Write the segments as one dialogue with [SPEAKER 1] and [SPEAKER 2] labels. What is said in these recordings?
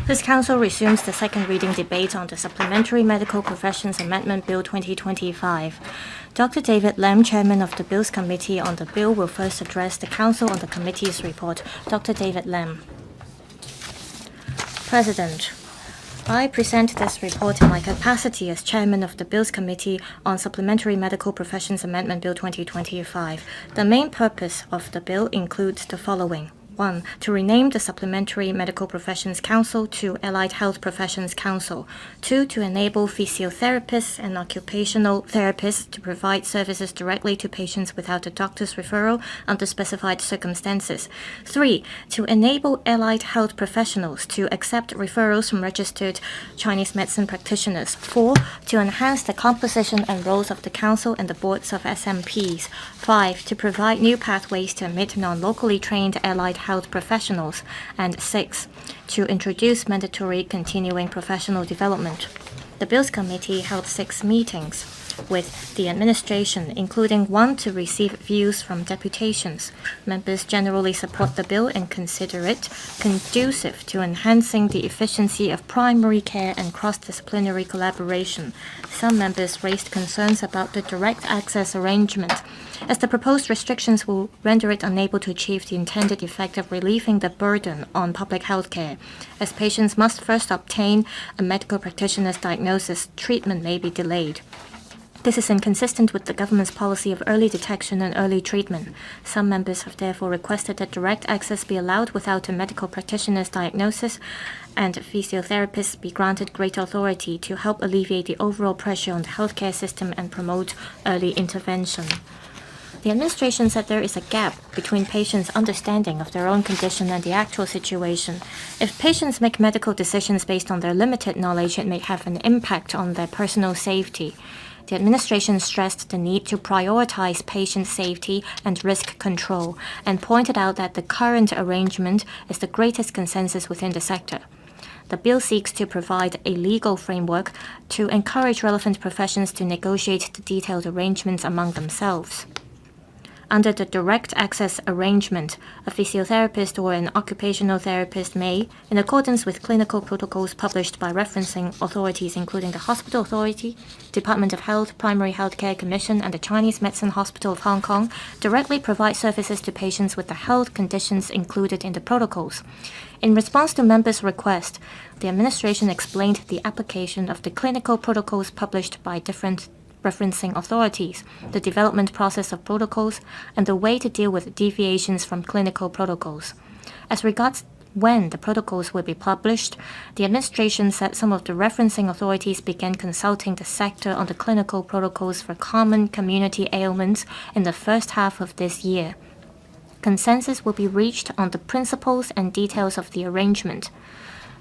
[SPEAKER 1] This Council resumes the second reading debate on the Supplementary Medical Professions Amendment Bill 2025. Dr. David Lam, Chairman of the Bills Committee on the bill, will first address the Council on the committee's report. Dr. David Lam. President, I present this report in my capacity as Chairman of the Bills Committee on Supplementary Medical Professions Amendment Bill 2025. The main purpose of the bill includes the following. 1. To rename the Supplementary Medical Professions Council to Allied Health Professions Council. 2. To enable physiotherapists and occupational therapists to provide services directly to patients without a doctor's referral under specified circumstances. 3. To enable allied health professionals to accept referrals from registered Chinese medicine practitioners. 4. To enhance the composition and roles of the Council and the boards of SMPs. 5. To provide new pathways to admit non-locally trained allied health professionals, and 6. To introduce mandatory continuing professional development. The Bills Committee held 6 meetings with the administration, including 1 to receive views from deputations. Members generally support the bill and consider it conducive to enhancing the efficiency of primary care and cross-disciplinary collaboration. Some members raised concerns about the direct access arrangement, as the proposed restrictions will render it unable to achieve the intended effect of relieving the burden on public health care. As patients must first obtain a medical practitioner's diagnosis, treatment may be delayed. This is inconsistent with the government's policy of early detection and early treatment. Some members have therefore requested that direct access be allowed without a medical practitioner's diagnosis, and physiotherapists be granted greater authority to help alleviate the overall pressure on the healthcare system and promote early intervention. The administration said there is a gap between patients' understanding of their own condition and the actual situation. If patients make medical decisions based on their limited knowledge, it may have an impact on their personal safety. The administration stressed the need to prioritize patient safety and risk control, and pointed out that the current arrangement is the greatest consensus within the sector. The bill seeks to provide a legal framework to encourage relevant professions to negotiate the detailed arrangements among themselves. Under the direct access arrangement, a physiotherapist or an occupational therapist may, in accordance with clinical protocols published by referencing authorities including the Hospital Authority, Department of Health, Primary Healthcare Commission, and the Chinese Medicine Hospital of Hong Kong, directly provide services to patients with the health conditions included in the protocols. In response to members' request, the administration explained the application of the clinical protocols published by different referencing authorities, the development process of protocols, and the way to deal with deviations from clinical protocols. As regards when the protocols will be published, the administration said some of the referencing authorities began consulting the sector on the clinical protocols for common community ailments in the first half of this year. Consensus will be reached on the principles and details of the arrangement.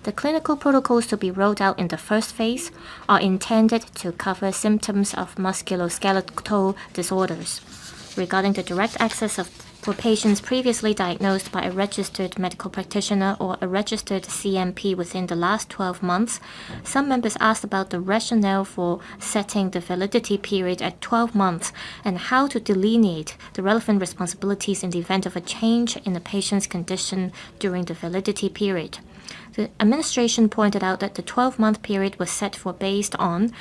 [SPEAKER 1] The clinical protocols to be rolled out in the first phase are intended to cover symptoms of musculoskeletal disorders. Regarding the direct access for patients previously diagnosed by a registered medical practitioner or a registered CMP within the last 12 months, some members asked about the rationale for setting the validity period at 12 months and how to delineate the relevant responsibilities in the event of a change in the patient's condition during the validity period. The administration pointed out that the 12-month period was set for based on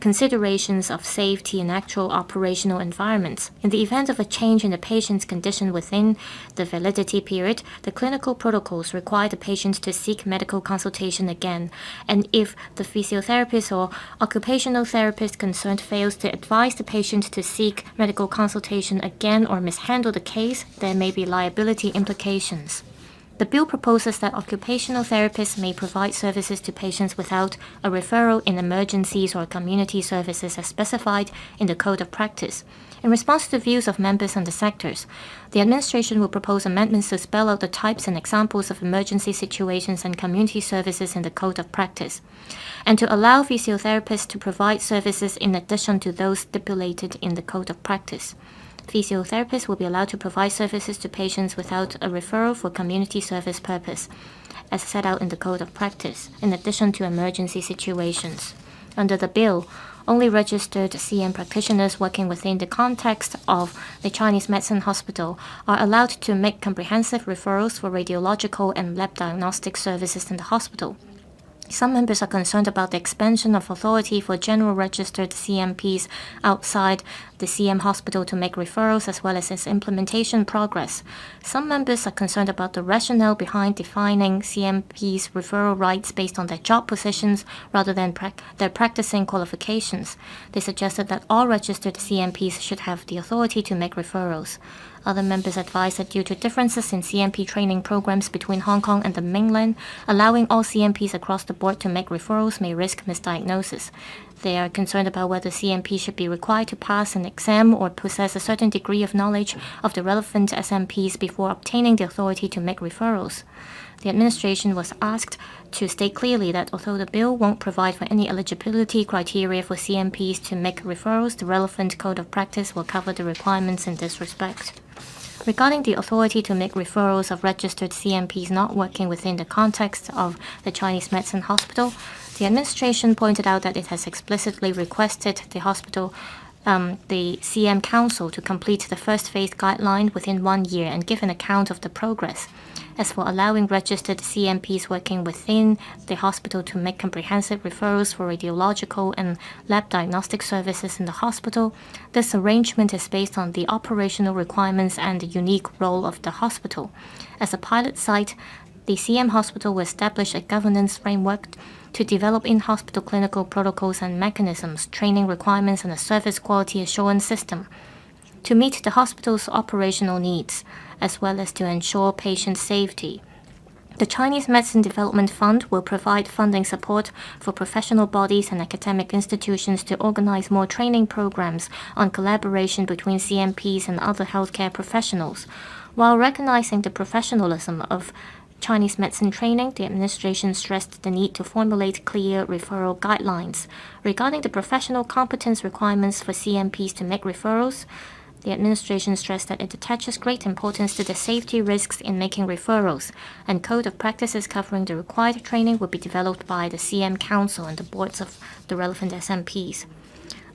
[SPEAKER 1] considerations of safety and actual operational environments. In the event of a change in the patient's condition within the validity period, the clinical protocols require the patient to seek medical consultation again, and if the physiotherapist or occupational therapist concerned fails to advise the patient to seek medical consultation again or mishandle the case, there may be liability implications. The bill proposes that occupational therapists may provide services to patients without a referral in emergencies or community services as specified in the Code of Practice. In response to the views of members on the sectors, the administration will propose amendments to spell out the types and examples of emergency situations and community services in the Code of Practice, and to allow physiotherapists to provide services in addition to those stipulated in the Code of Practice. Physiotherapists will be allowed to provide services to patients without a referral for community service purpose, as set out in the Code of Practice, in addition to emergency situations. Under the bill, only registered CM practitioners working within the context of the Chinese Medicine Hospital are allowed to make comprehensive referrals for radiological and lab diagnostic services in the hospital. Some members are concerned about the expansion of authority for general registered CMPs outside the CM hospital to make referrals, as well as its implementation progress. Some members are concerned about the rationale behind defining CMPs' referral rights based on their job positions rather than their practicing qualifications. They suggested that all registered CMPs should have the authority to make referrals. Other members advised that due to differences in CMP training programs between Hong Kong and the mainland, allowing all CMPs across the board to make referrals may risk misdiagnosis. They are concerned about whether CMP should be required to pass an exam or possess a certain degree of knowledge of the relevant SMPs before obtaining the authority to make referrals. The administration was asked to state clearly that although the bill won't provide for any eligibility criteria for CMPs to make referrals, the relevant code of practice will cover the requirements in this respect. Regarding the authority to make referrals of registered CMPs not working within the context of the Chinese Medicine Hospital, the administration pointed out that it has explicitly requested the hospital, the CM Council, to complete the first phase guideline within 1 year and give an account of the progress. As for allowing registered CMPs working within the hospital to make comprehensive referrals for radiological and lab diagnostic services in the hospital, this arrangement is based on the operational requirements and the unique role of the hospital. As a pilot site, the CM hospital will establish a governance framework to develop in-hospital clinical protocols and mechanisms, training requirements, and a service quality assurance system to meet the hospital's operational needs, as well as to ensure patient safety. The Chinese Medicine Development Fund will provide funding support for professional bodies and academic institutions to organize more training programs on collaboration between CMPs and other healthcare professionals. While recognizing the professionalism of Chinese medicine training, the administration stressed the need to formulate clear referral guidelines. Regarding the professional competence requirements for CMPs to make referrals, the administration stressed that it attaches great importance to the safety risks in making referrals, and code of practices covering the required training will be developed by the CM Council and the boards of the relevant SMPs.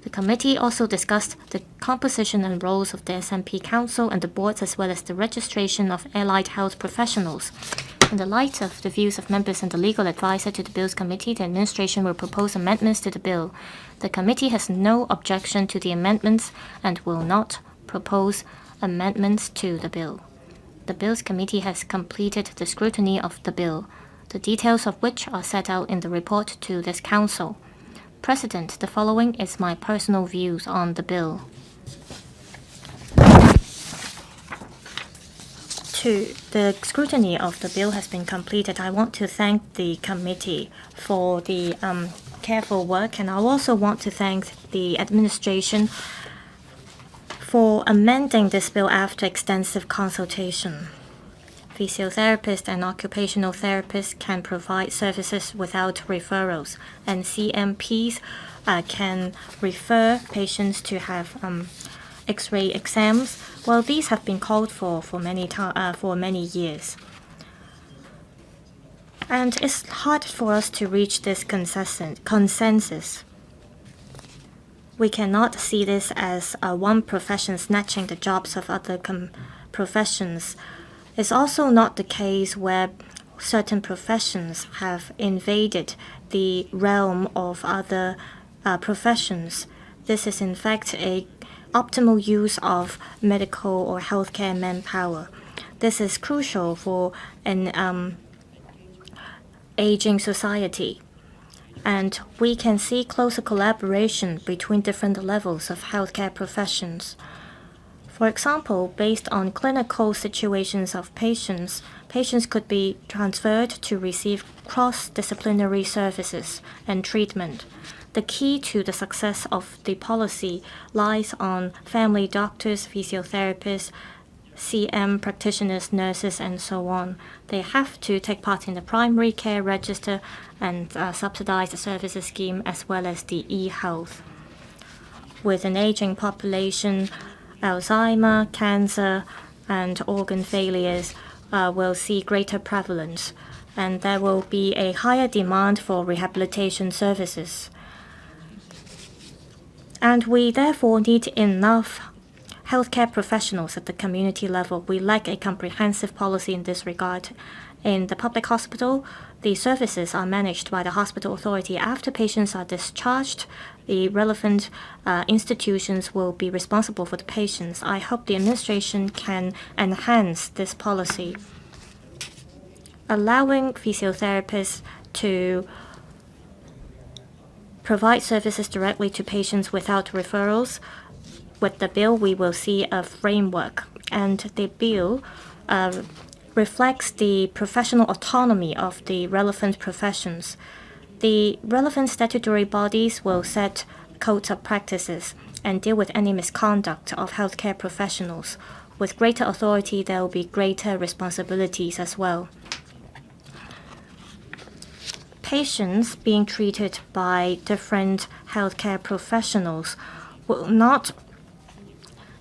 [SPEAKER 1] The committee also discussed the composition and roles of the SMP Council and the boards, as well as the registration of allied health professionals. In the light of the views of members and the legal advisor to the Bills Committee, the administration will propose amendments to the bill. The committee has no objection to the amendments and will not propose amendments to the bill. The Bills Committee has completed the scrutiny of the bill, the details of which are set out in the report to this Council. President, the following is my personal views on the bill. 2. The scrutiny of the bill has been completed. I want to thank the committee for the careful work, and I also want to thank the administration for amending this bill after extensive consultation. Physiotherapists and occupational therapists can provide services without referrals, and CMPs can refer patients to have X-ray exams. Well, these have been called for many years. And it's hard for us to reach this consensus. We cannot see this as one profession snatching the jobs of other professions. It's also not the case where certain professions have invaded the realm of other professions. This is in fact an optimal use of medical or healthcare manpower. This is crucial for an aging society. And we can see closer collaboration between different levels of healthcare professions. For example, based on clinical situations of patients could be transferred to receive cross-disciplinary services and treatment. The key to the success of the policy lies on family doctors, physiotherapists, CM practitioners, nurses, and so on. They have to take part in the primary care register and subsidize the services scheme, as well as the e-health. With an aging population, Alzheimer, cancer, and organ failures will see greater prevalence, and there will be a higher demand for rehabilitation services. And we therefore need enough healthcare professionals at the community level. We lack a comprehensive policy in this regard. In the public hospital, the services are managed by the hospital authority after patients are discharged. The relevant institutions will be responsible for the patients. I hope the administration can enhance this policy, allowing physiotherapists to provide services directly to patients without referrals. With the bill, we will see a framework, and the bill reflects the professional autonomy of the relevant professions. The relevant statutory bodies will set codes of practices and deal with any misconduct of healthcare professionals. With greater authority, there will be greater responsibilities as well. Patients being treated by different healthcare professionals will not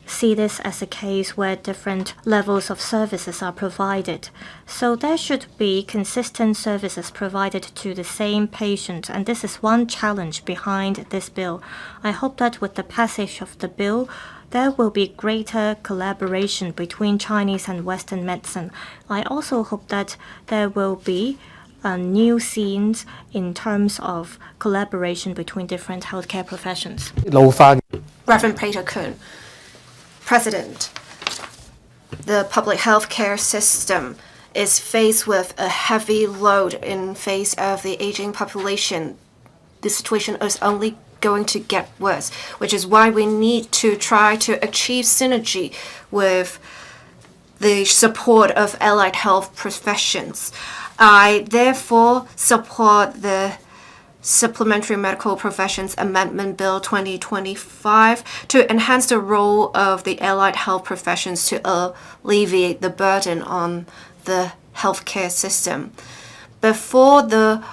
[SPEAKER 1] see this as a case where different levels of services are provided. So there should be consistent services provided to the same patient, and this is one challenge behind this bill. I hope that with the passage of the bill, there will be greater collaboration between Chinese and Western medicine. I also hope that there will be new scenes in terms of collaboration between different healthcare professions.
[SPEAKER 2] Reverend Peter Kuhn, President, the public healthcare system is faced with a heavy load in face of the aging population. The situation is only going to get worse, which is why we need to try to achieve synergy with the support of allied health professions. I therefore support the Supplementary Medical Professions Amendment Bill 2025 to enhance the role of the allied health professions to alleviate the burden on the healthcare system. Before the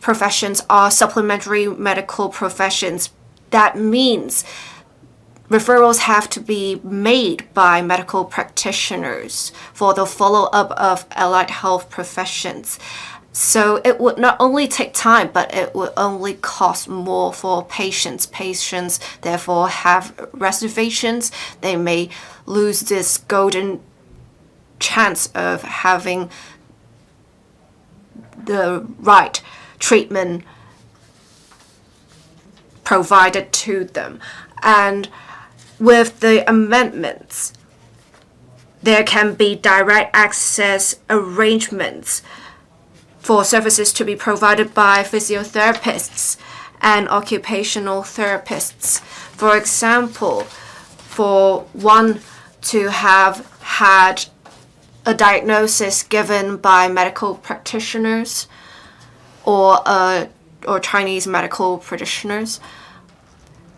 [SPEAKER 2] professions are supplementary medical professions, that means referrals have to be made by medical practitioners for the follow-up of allied health professions. So it would not only take time, but it would only cost more for patients. Patients therefore have reservations. They may lose this golden chance of having the right treatment provided to them. And with the amendments, there can be direct access arrangements for services to be provided by physiotherapists and occupational therapists. For example, for one to have had a diagnosis given by medical practitioners or Chinese medical practitioners,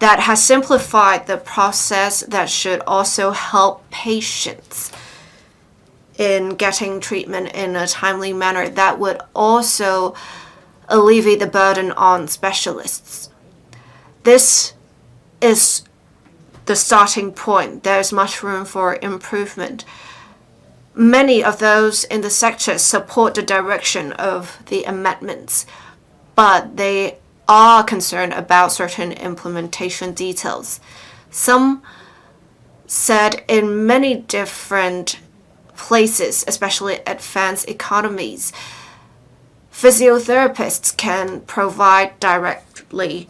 [SPEAKER 2] that has simplified the process that should also help patients in getting treatment in a timely manner. That would also alleviate the burden on specialists. This is the starting point. There's much room for improvement. Many of those in the sector support the direction of the amendments, but they are concerned about certain implementation details. Some said in many different places, especially advanced economies, physiotherapists can provide directly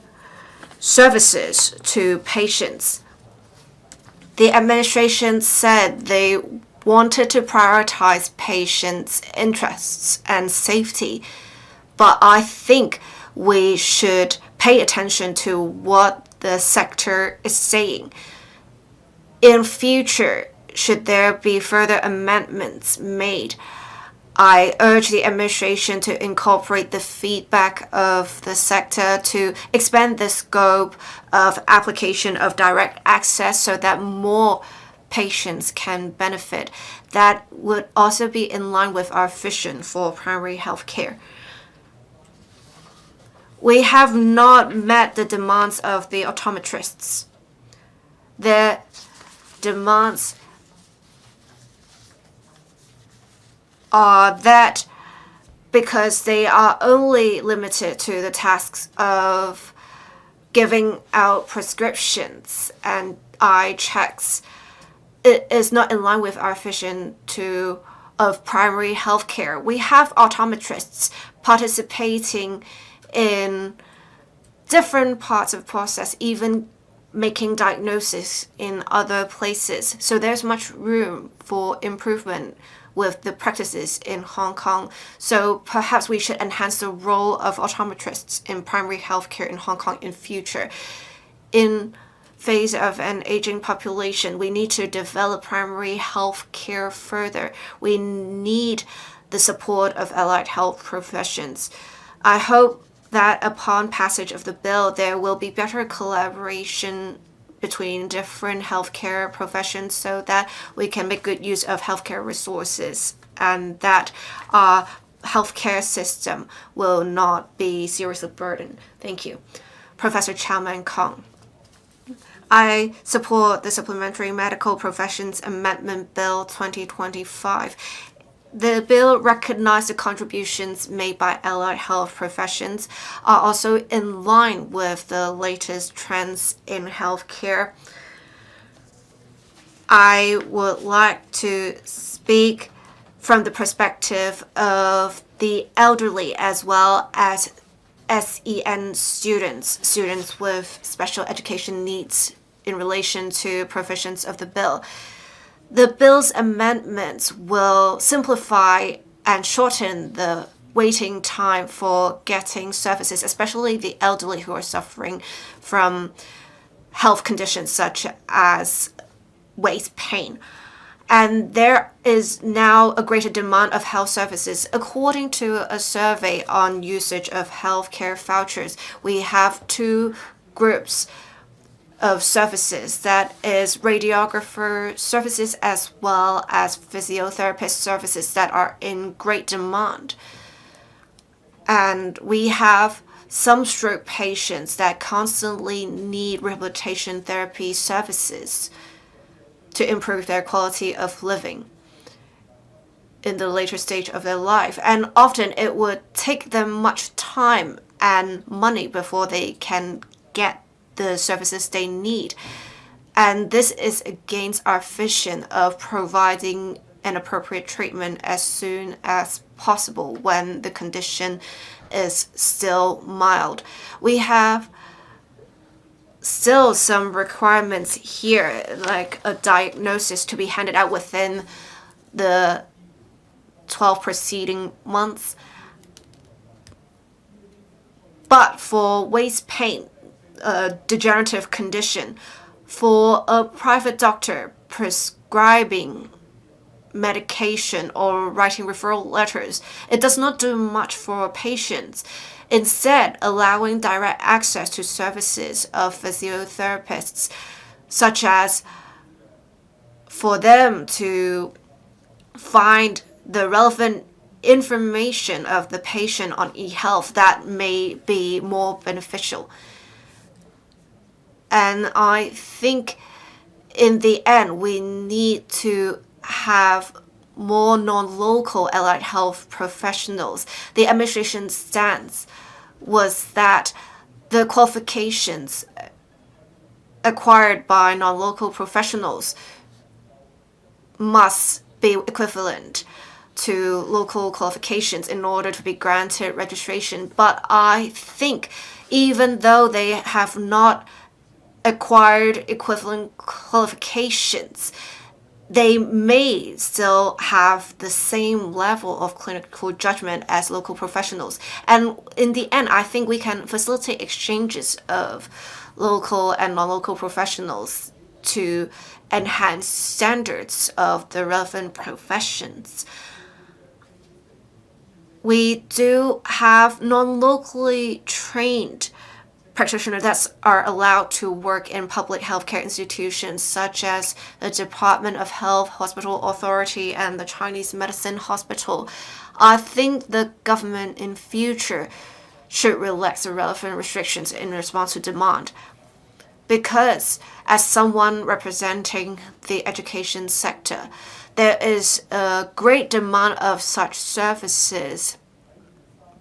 [SPEAKER 2] services to patients. The administration said they wanted to prioritize patients' interests and safety, but I think we should pay attention to what the sector is saying. In future, should there be further amendments made, I urge the administration to incorporate the feedback of the sector to expand the scope of application of direct access so that more patients can benefit. That would also be in line with our vision for primary health care. We have not met the demands of the optometrists. Their demands are that because they are only limited to the tasks of giving out prescriptions and eye checks, it is not in line with our vision to of primary healthcare. We have optometrists participating in different parts of the process, even making diagnosis in other places. So there's much room for improvement with the practices in Hong Kong. So perhaps we should enhance the role of optometrists in primary healthcare in Hong Kong in future. In phase of an aging population, we need to develop primary health care further. We need the support of allied health professions. I hope that upon passage of the bill, there will be better collaboration between different healthcare professions so that we can make good use of healthcare resources and that our healthcare system will not be seriously burdened. Thank you. Professor Chao-Man Kong. I support the Supplementary Medical Professions Amendment Bill 2025. The bill recognizes the contributions made by allied health professions are also in line with the latest trends in healthcare. I would like to speak from the perspective of the elderly as well as SEN students with special education needs in relation to provisions of the bill. The bill's amendments will simplify and shorten the waiting time for getting services, especially the elderly who are suffering from health conditions such as waist pain. And there is now a greater demand of health services. According to a survey on usage of healthcare vouchers, we have two groups of services, that is radiographer services as well as physiotherapist services, that are in great demand. And we have some stroke patients that constantly need rehabilitation therapy services to improve their quality of living in the later stage of their life. And often it would take them much time and money before they can get the services they need. And this is against our vision of providing an appropriate treatment as soon as possible when the condition is still mild. We have still some requirements here, like a diagnosis to be handed out within the 12 preceding months. But for waist pain, a degenerative condition, for a private doctor prescribing medication or writing referral letters, it does not do much for patients. Instead, allowing direct access to services of physiotherapists, such as for them to find the relevant information of the patient on e-health, that may be more beneficial. And I think in the end, we need to have more non-local allied health professionals. The administration's stance was that the qualifications acquired by non-local professionals must be equivalent to local qualifications in order to be granted registration. But I think even though they have not acquired equivalent qualifications, they may still have the same level of clinical judgment as local professionals. And in the end, I think we can facilitate exchanges of local and non-local professionals to enhance standards of the relevant professions. We do have non-locally trained practitioners that are allowed to work in public healthcare institutions such as the Department of Health Hospital Authority and the Chinese Medicine Hospital. I think the government in future should relax the relevant restrictions in response to demand. Because as someone representing the education sector, there is a great demand of such services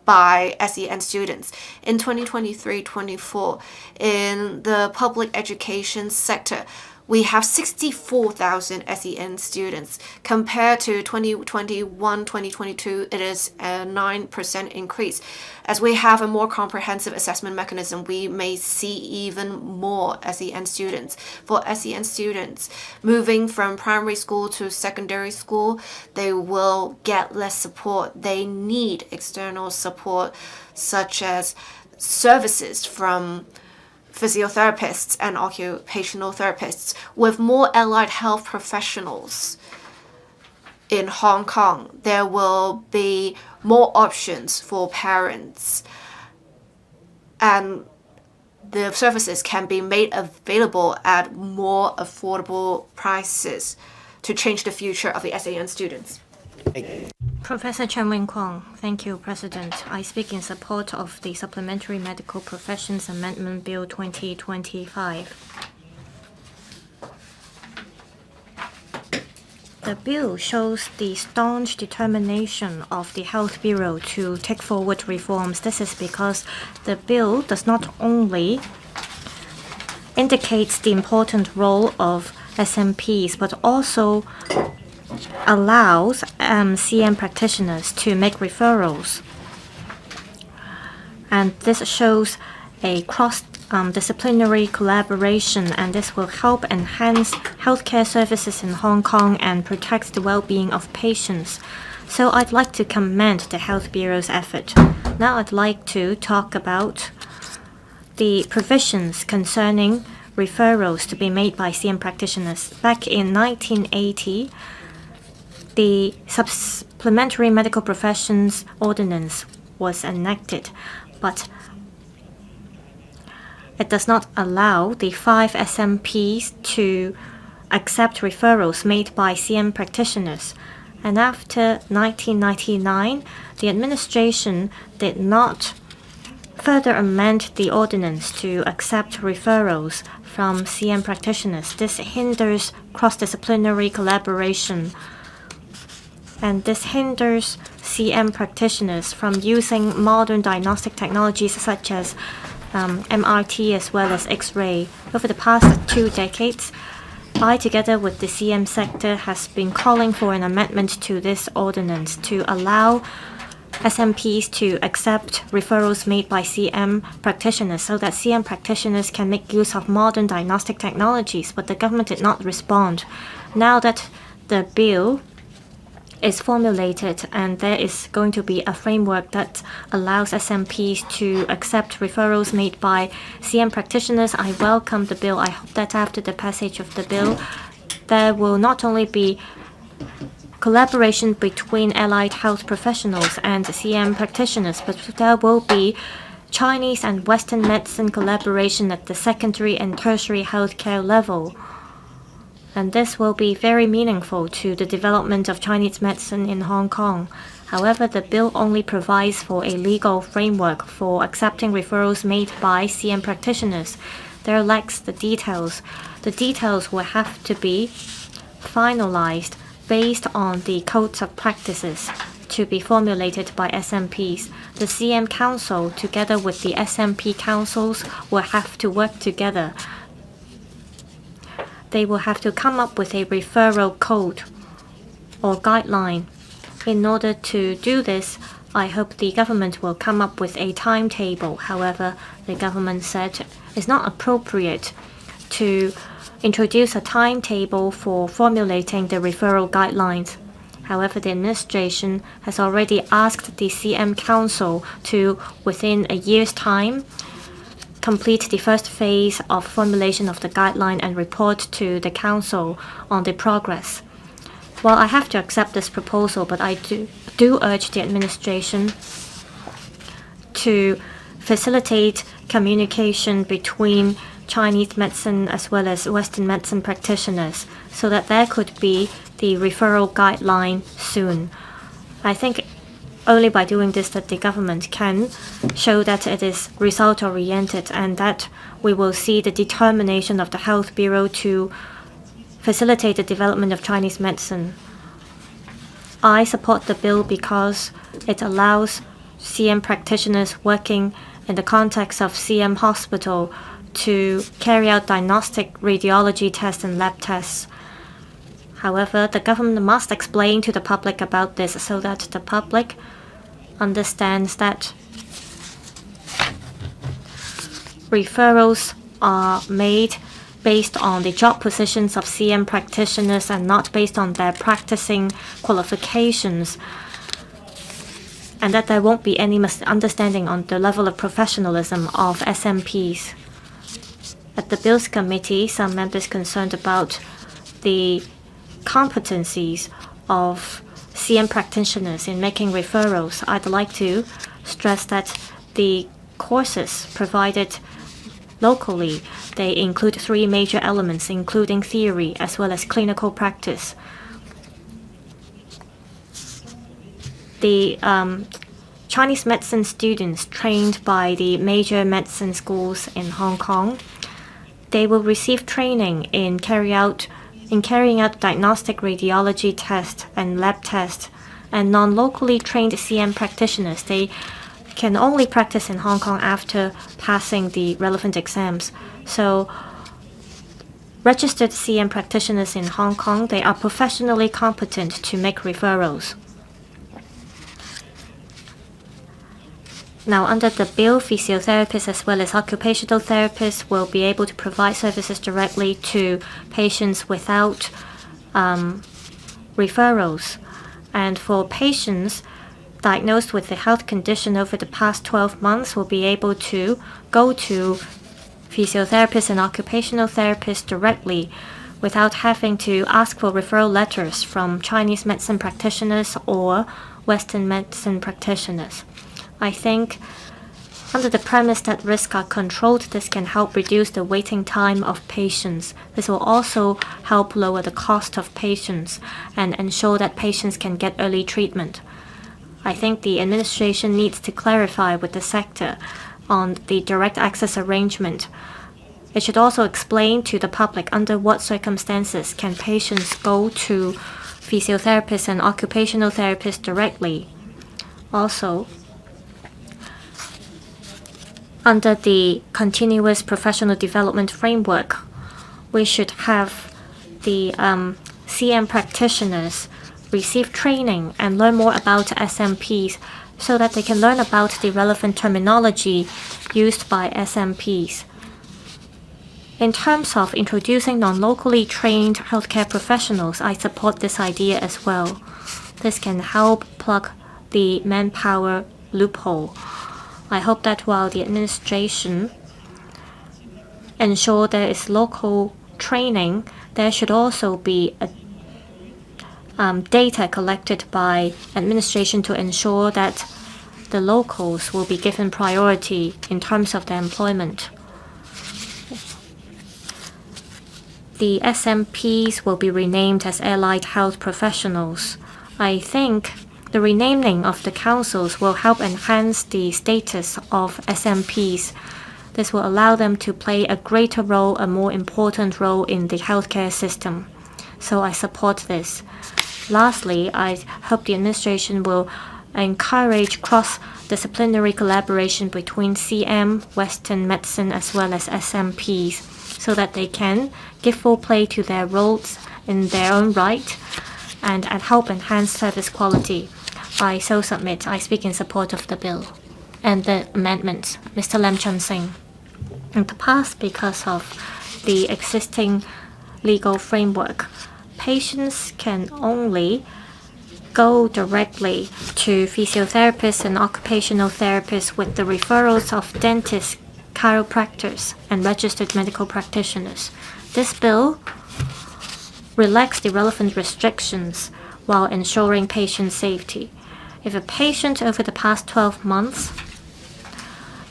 [SPEAKER 2] by SEN students. In 2023-24, in the public education sector, we have 64,000 SEN students. Compared to 2021-2022, it is a 9% increase. As we have a more comprehensive assessment mechanism, we may see even more SEN students. For SEN students, moving from primary school to secondary school, they will get less support. They need external support, such as services from physiotherapists and occupational therapists. With more allied health professionals in Hong Kong, there will be more options for parents, and the services can be made available at more affordable prices to change the future of the SAN students.
[SPEAKER 1] Professor Chen Wing-Kwong, thank you, President. I speak in support of the Supplementary Medical Professions Amendment Bill 2025. The bill shows the staunch determination of the Health Bureau to take forward reforms. This is because the bill does not only indicate the important role of SMPs, but also allows CM practitioners to make referrals. And this shows a cross-disciplinary collaboration, and this will help enhance healthcare services in Hong Kong and protect the well-being of patients. So I'd like to commend the Health Bureau's effort. Now I'd like to talk about the provisions concerning referrals to be made by CM practitioners. Back in 1980, the Supplementary Medical Professions Ordinance was enacted, but it does not allow the 5 SMPs to accept referrals made by CM practitioners. And after 1999, the administration did not further amend the ordinance to accept referrals from CM practitioners. This hinders cross-disciplinary collaboration, and this hinders CM practitioners from using modern diagnostic technologies such as MRT as well as X-ray. Over the past 2 decades, I, together with the CM sector, has been calling for an amendment to this ordinance to allow SMPs to accept referrals made by CM practitioners so that CM practitioners can make use of modern diagnostic technologies, but the government did not respond. Now that the bill is formulated and there is going to be a framework that allows SMPs to accept referrals made by CM practitioners, I welcome the bill. I hope that after the passage of the bill, there will not only be collaboration between allied health professionals and CM practitioners, but there will be Chinese and Western medicine collaboration at the secondary and tertiary healthcare level. And this will be very meaningful to the development of Chinese medicine in Hong Kong. However, the bill only provides for a legal framework for accepting referrals made by CM practitioners. There lacks the details. The details will have to be finalized based on the codes of practices to be formulated by SMPs. The CM Council, together with the SMP councils, will have to work together. They will have to come up with a referral code or guideline. In order to do this, I hope the government will come up with a timetable. However, the government said it's not appropriate to introduce a timetable for formulating the referral guidelines. However, the administration has already asked the CM Council to, within a year's time, complete the first phase of formulation of the guideline and report to the Council on the progress. Well, I have to accept this proposal, but I do urge the administration to facilitate communication between Chinese medicine as well as Western medicine practitioners so that there could be the referral guideline soon. I think only by doing this that the government can show that it is result-oriented and that we will see the determination of the Health Bureau to facilitate the development of Chinese medicine. I support the bill because it allows CM practitioners working in the context of CM hospital to carry out diagnostic radiology tests and lab tests. However, the government must explain to the public about this so that the public understands that referrals are made based on the job positions of CM practitioners and not based on their practicing qualifications, and that there won't be any misunderstanding on the level of professionalism of SMPs. At the Bills Committee, some members concerned about the competencies of CM practitioners in making referrals. I'd like to stress that the courses provided locally, they include 3 major elements, including theory as well as clinical practice. The Chinese medicine students trained by the major medicine schools in Hong Kong, they will receive training in carrying out diagnostic radiology tests and lab tests. And non-locally trained CM practitioners, they can only practice in Hong Kong after passing the relevant exams. So registered CM practitioners in Hong Kong, they are professionally competent to make referrals. Now, under the bill, physiotherapists as well as occupational therapists will be able to provide services directly to patients without referrals. And for patients diagnosed with a health condition over the past 12 months will be able to go to physiotherapists and occupational therapists directly without having to ask for referral letters from Chinese medicine practitioners or Western medicine practitioners. I think under the premise that risks are controlled, this can help reduce the waiting time of patients. This will also help lower the cost of patients and ensure that patients can get early treatment. I think the administration needs to clarify with the sector on the direct access arrangement. It should also explain to the public under what circumstances can patients go to physiotherapists and occupational therapists directly. Also, under the continuous professional development framework, we should have the CM practitioners receive training and learn more about SMPs so that they can learn about the relevant terminology used by SMPs. In terms of introducing non-locally trained healthcare professionals, I support this idea as well. This can help plug the manpower loophole. I hope that while the administration ensure there is local training, there should also be data collected by administration to ensure that the locals will be given priority in terms of their employment. The SMPs will be renamed as allied health professionals. I think the renaming of the councils will help enhance the status of SMPs. This will allow them to play a greater role, a more important role in the healthcare system. So I support this. Lastly, I hope the administration will encourage cross-disciplinary collaboration between CM, Western medicine, as well as SMPs, so that they can give full play to their roles in their own right and help enhance service quality. I so submit. I speak in support of the bill and the amendments. Mr. Lam Chun Sing. In the past, because of the existing legal framework, patients can only go directly to physiotherapists and occupational therapists with the referrals of dentists, chiropractors, and registered medical practitioners. This bill relaxes the relevant restrictions while ensuring patient safety. If a patient over the past 12 months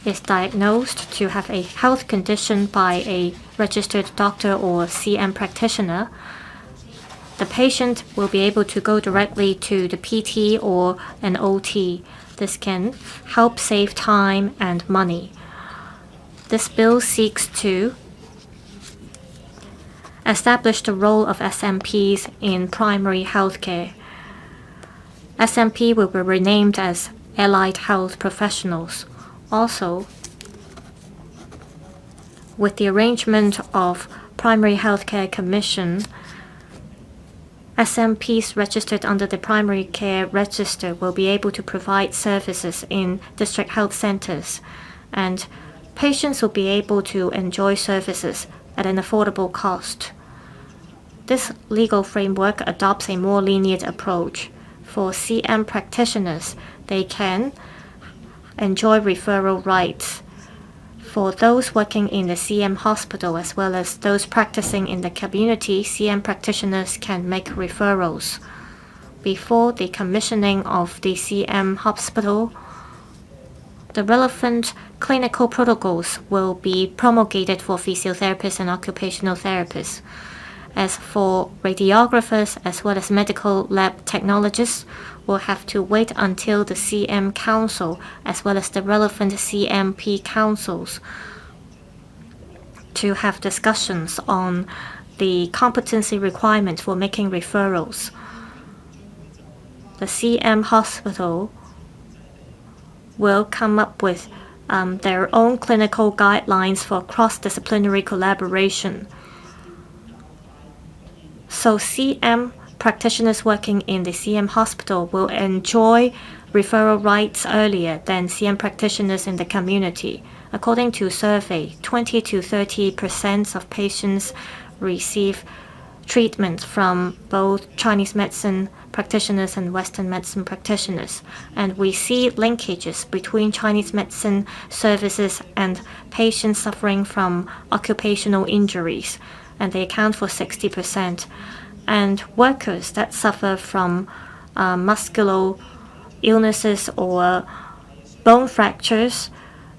[SPEAKER 1] is diagnosed to have a health condition by a registered doctor or CM practitioner, the patient will be able to go directly to the PT or an OT. This can help save time and money. This bill seeks to establish the role of SMPs in primary healthcare. SMP will be renamed as allied health professionals. Also, with the arrangement of Primary Healthcare Commission, SMPs registered under the Primary Care Register will be able to provide services in district health centers, and patients will be able to enjoy services at an affordable cost. This legal framework adopts a more lenient approach. For CM practitioners, they can enjoy referral rights. For those working in the CM hospital as well as those practicing in the community, CM practitioners can make referrals. Before the commissioning of the CM hospital, the relevant clinical protocols will be promulgated for physiotherapists and occupational therapists. As for radiographers as well as medical lab technologists, will have to wait until the CM Council as well as the relevant CMP councils to have discussions on the competency requirement for making referrals. The CM hospital will come up with their own clinical guidelines for cross-disciplinary collaboration. So CM practitioners working in the CM hospital will enjoy referral rights earlier than CM practitioners in the community. According to a survey, 20 to 30% of patients receive treatment from both Chinese medicine practitioners and Western medicine practitioners. And we see linkages between Chinese medicine services and patients suffering from occupational injuries, and they account for 60%. And workers that suffer from muscular illnesses or bone fractures,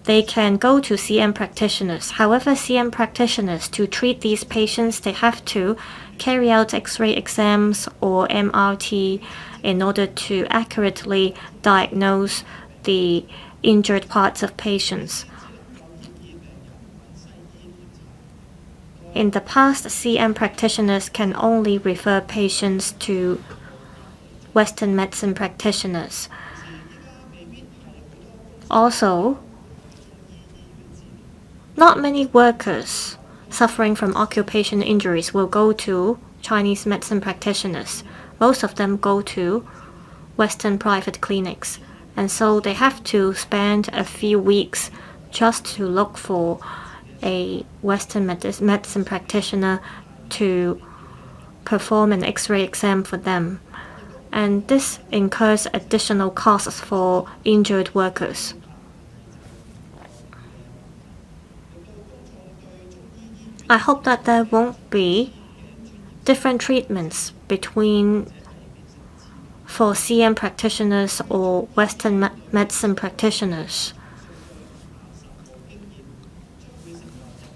[SPEAKER 1] they can go to CM practitioners. However, CM practitioners, to treat these patients, they have to carry out X-ray exams or MRT in order to accurately diagnose the injured parts of patients. In the past, CM practitioners can only refer patients to Western medicine practitioners. Also, not many workers suffering from occupational injuries will go to Chinese medicine practitioners. Most of them go to Western private clinics, and so they have to spend a few weeks just to look for a Western medicine practitioner to perform an X-ray exam for them. And this incurs additional costs for injured workers. I hope that there won't be different treatments for CM practitioners or Western medicine practitioners.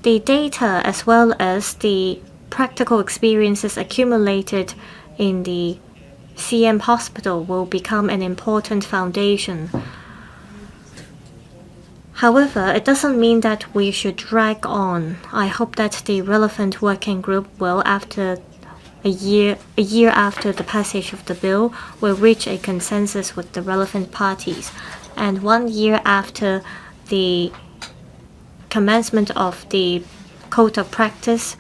[SPEAKER 1] The data as well as the practical experiences accumulated in the CM hospital will become an important foundation. However, it doesn't mean that we should drag on. I hope that the relevant working group will, after a year after the passage of the bill, will reach a consensus with the relevant parties. And 1 year after the commencement of the Code of Practice,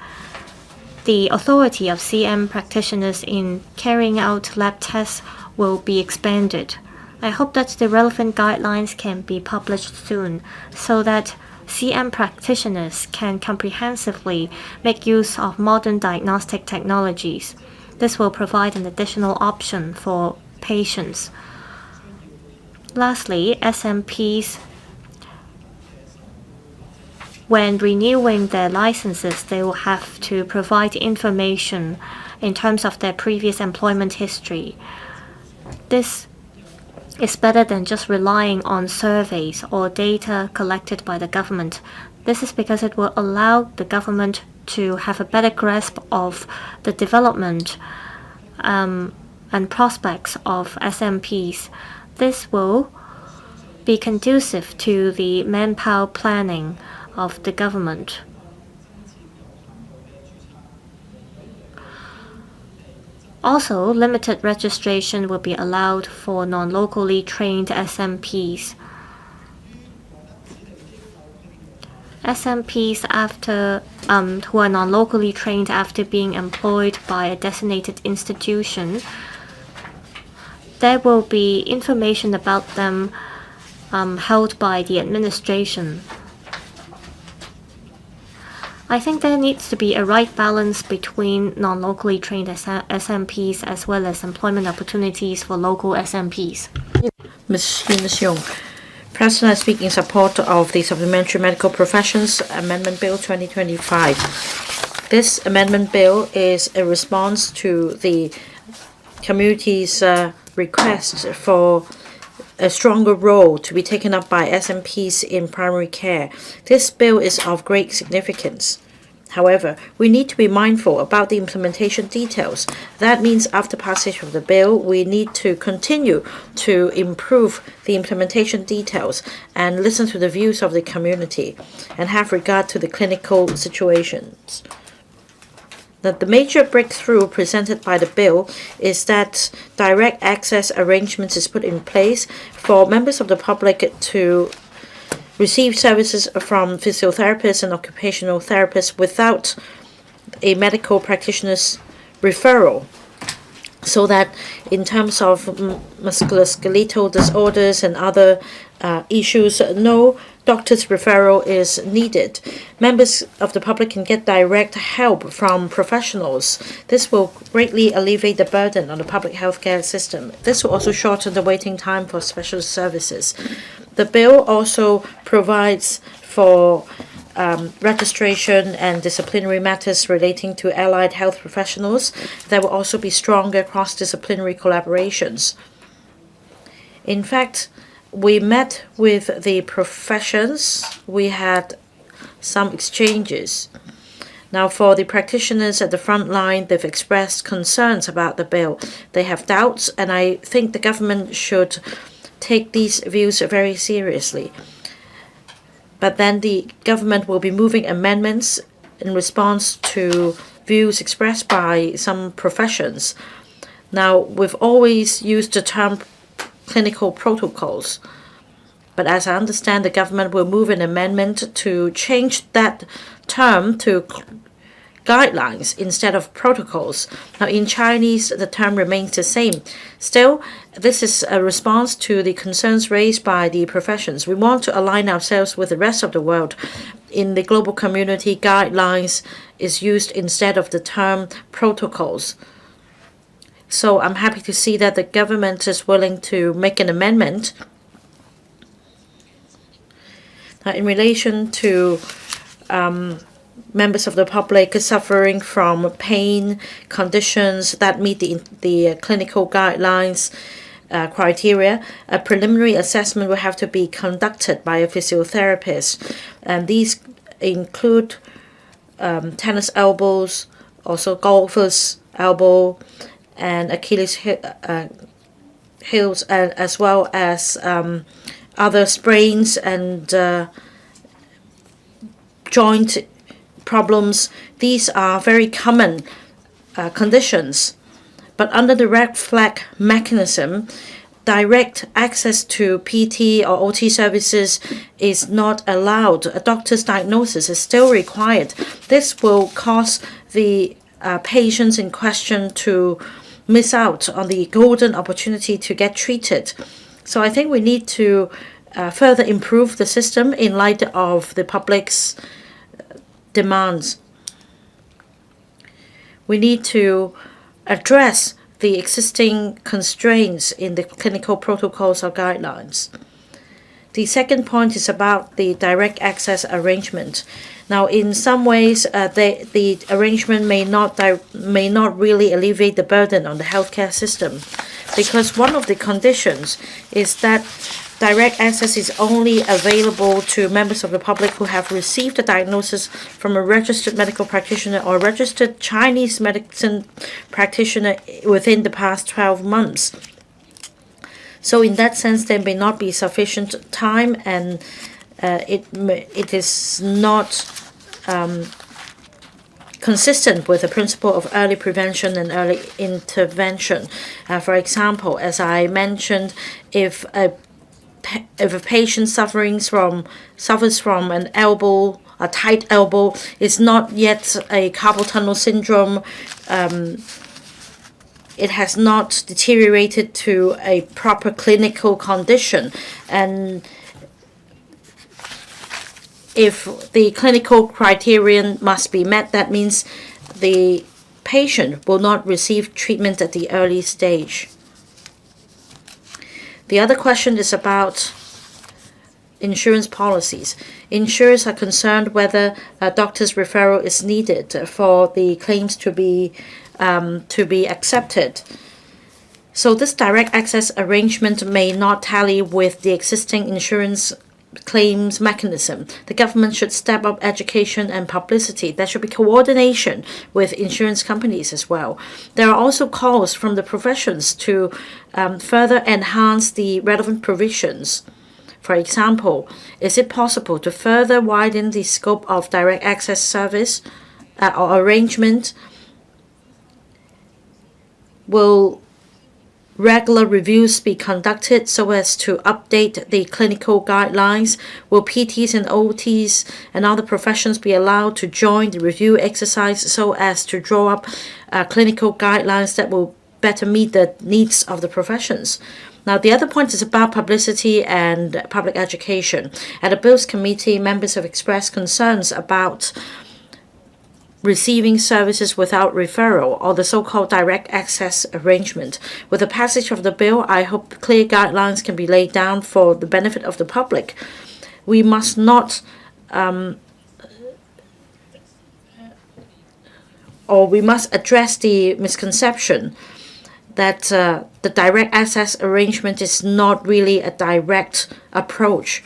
[SPEAKER 1] the authority of CM practitioners in carrying out lab tests will be expanded. I hope that the relevant guidelines can be published soon so that CM practitioners can comprehensively make use of modern diagnostic technologies. This will provide an additional option for patients. Lastly, SMPs, when renewing their licenses, they will have to provide information in terms of their previous employment history. This is better than just relying on surveys or data collected by the government. This is because it will allow the government to have a better grasp of the development and prospects of SMPs. This will be conducive to the manpower planning of the government. Also, limited registration will be allowed for non-locally trained SMPs. SMPs who are non-locally trained after being employed by a designated institution, there will be information about them held by the administration. I think there needs to be a right balance between non-locally trained SMPs as well as employment opportunities for local SMPs.
[SPEAKER 3] Ms. Yong, President, I speak in support of the Supplementary Medical Professions Amendment Bill 2025. This amendment bill is a response to the community's request for a stronger role to be taken up by SMPs in primary care. This bill is of great significance. However, we need to be mindful about the implementation details. That means after passage of the bill, we need to continue to improve the implementation details and listen to the views of the community and have regard to the clinical situations. The major breakthrough presented by the bill is that direct access arrangements is put in place for members of the public to receive services from physiotherapists and occupational therapists without a medical practitioner's referral, so that in terms of musculoskeletal disorders and other issues, no doctor's referral is needed. Members of the public can get direct help from professionals. This will greatly alleviate the burden on the public healthcare system. This will also shorten the waiting time for specialist services. The bill also provides for registration and disciplinary matters relating to allied health professionals. There will also be stronger cross-disciplinary collaborations. In fact, we met with the professions. We had some exchanges. Now, for the practitioners at the front line, they've expressed concerns about the bill. They have doubts, and I think the government should take these views very seriously. But then the government will be moving amendments in response to views expressed by some professions. Now, we've always used the term clinical protocols, but as I understand, the government will move an amendment to change that term to guidelines instead of protocols. Now, in Chinese, the term remains the same. Still, this is a response to the concerns raised by the professions. We want to align ourselves with the rest of the world. In the global community, guidelines is used instead of the term protocols. So I'm happy to see that the government is willing to make an amendment. Now, in relation to members of the public suffering from pain conditions that meet the clinical guidelines criteria, a preliminary assessment will have to be conducted by a physiotherapist. And these include tennis elbows, also golfer's elbow, and Achilles heels, as well as other sprains and joint problems. These are very common conditions. But under the red flag mechanism, direct access to PT or OT services is not allowed. A doctor's diagnosis is still required. This will cause the patients in question to miss out on the golden opportunity to get treated. So I think we need to further improve the system in light of the public's demands. We need to address the existing constraints in the clinical protocols or guidelines. The second point is about the direct access arrangement. Now, in some ways, the arrangement may not really alleviate the burden on the healthcare system, because one of the conditions is that direct access is only available to members of the public who have received a diagnosis from a registered medical practitioner or registered Chinese medicine practitioner within the past 12 months. So in that sense, there may not be sufficient time, and it is not consistent with the principle of early prevention and early intervention. For example, as I mentioned, if a patient suffers from an elbow a tight elbow. It's not yet a carpal tunnel syndrome. It has not deteriorated to a proper clinical condition. And if the clinical criterion must be met, that means the patient will not receive treatment at the early stage. The other question is about insurance policies. Insurers are concerned whether a doctor's referral is needed for the claims to be accepted. So this direct access arrangement may not tally with the existing insurance claims mechanism. The government should step up education and publicity. There should be coordination with insurance companies as well. There are also calls from the professions to further enhance the relevant provisions. For example, is it possible to further widen the scope of direct access service or arrangement? Will regular reviews be conducted so as to update the clinical guidelines? Will PTs and OTs and other professions be allowed to join the review exercise so as to draw up clinical guidelines that will better meet the needs of the professions? Now, the other point is about publicity and public education. At the Bills Committee, members have expressed concerns about receiving services without referral, or the so-called direct access arrangement. With the passage of the bill, I hope clear guidelines can be laid down for the benefit of the public. We must not we must address the misconception that the direct access arrangement is not really a direct approach.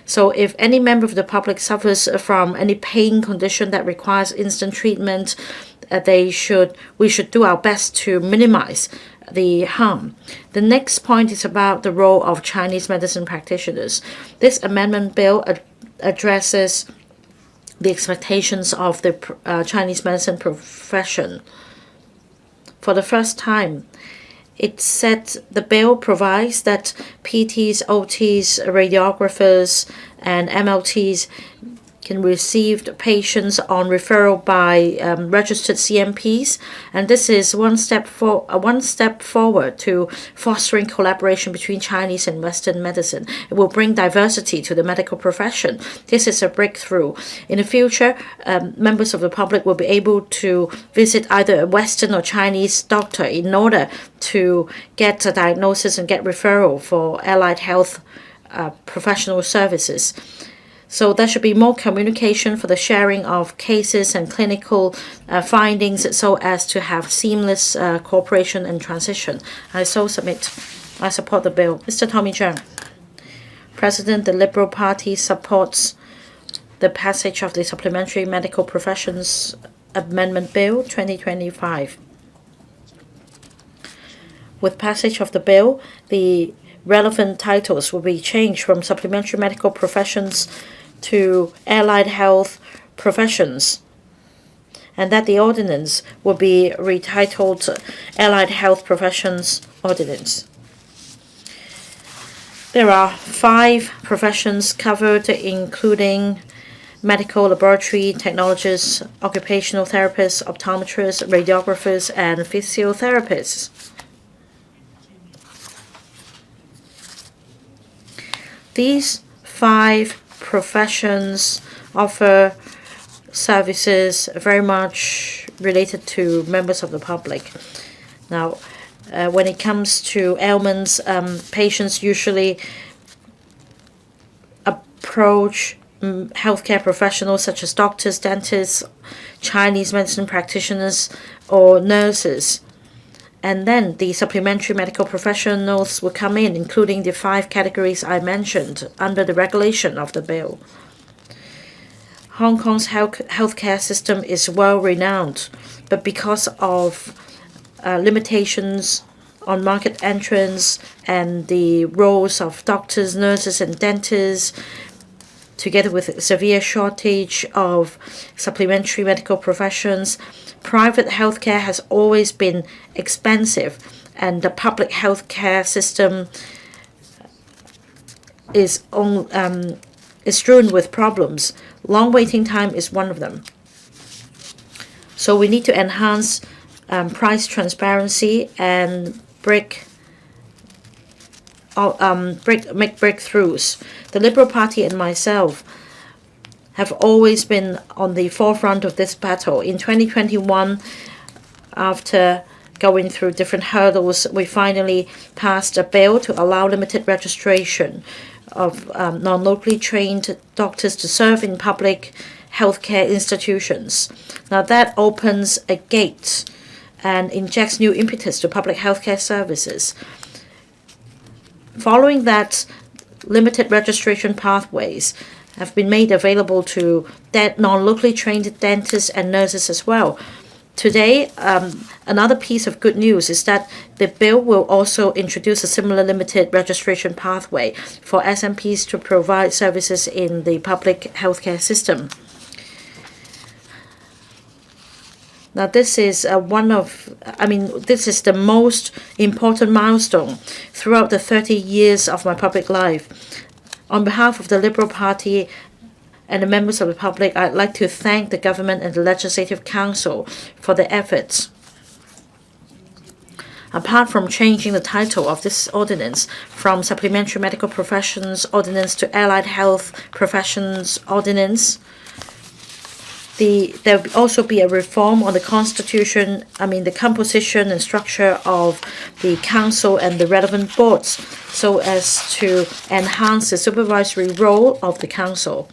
[SPEAKER 3] So if any member of the public suffers from any pain condition that requires instant treatment, we should do our best to minimize the harm. The next point is about the role of Chinese medicine practitioners. This amendment bill addresses the expectations of the Chinese medicine profession. For the first time, the bill provides that PTs, OTs, radiographers, and MLTs can receive patients on referral by registered CMPs, and this is one step forward to fostering collaboration between Chinese and Western medicine. It will bring diversity to the medical profession. This is a breakthrough. In the future, members of the public will be able to visit either a Western or Chinese doctor in order to get a diagnosis and get referral for allied health professional services. So there should be more communication for the sharing of cases and clinical findings so as to have seamless cooperation and transition. I support the bill. Mr. Tommy Cheung. President, the Liberal Party supports the passage of the Supplementary Medical Professions Amendment Bill 2025. With passage of the bill, the relevant titles will be changed from Supplementary Medical Professions to Allied Health Professions, and that the ordinance will be retitled Allied Health Professions Ordinance. There are 5 professions covered, including medical laboratory technologists, occupational therapists, optometrists, radiographers, and physiotherapists. These 5 professions offer services very much related to members of the public. Now, when it comes to ailments, patients usually approach healthcare professionals such as doctors, dentists, Chinese medicine practitioners, or nurses. And then the supplementary medical professionals will come in, including the 5 categories I mentioned under the regulation of the bill. Hong Kong's healthcare system is well renowned, but because of limitations on market entrance and the roles of doctors, nurses, and dentists, together with a severe shortage of supplementary medical professions, private healthcare has always been expensive, and the public healthcare system is is strewn with problems. Long waiting time is one of them. So we need to enhance price transparency and make breakthroughs. The Liberal Party and myself have always been on the forefront of this battle. In 2021, after going through different hurdles, we finally passed a bill to allow limited registration of non-locally trained doctors to serve in public healthcare institutions. Now that opens a gate and injects new impetus to public healthcare services. Following that, limited registration pathways have been made available to non-locally trained dentists and nurses as well. Today, another piece of good news is that the bill will also introduce a similar limited registration pathway for SMPs to provide services in the public healthcare system. Now, this is this is the most important milestone throughout the 30 years of my public life. On behalf of the Liberal Party and the members of the public, I'd like to thank the government and the Legislative Council for their efforts. Apart from changing the title of this ordinance from Supplementary Medical Professions Ordinance to Allied Health Professions Ordinance, there will also be a reform on the constitution, the composition and structure of the council and the relevant boards, so as to enhance the supervisory role of the council.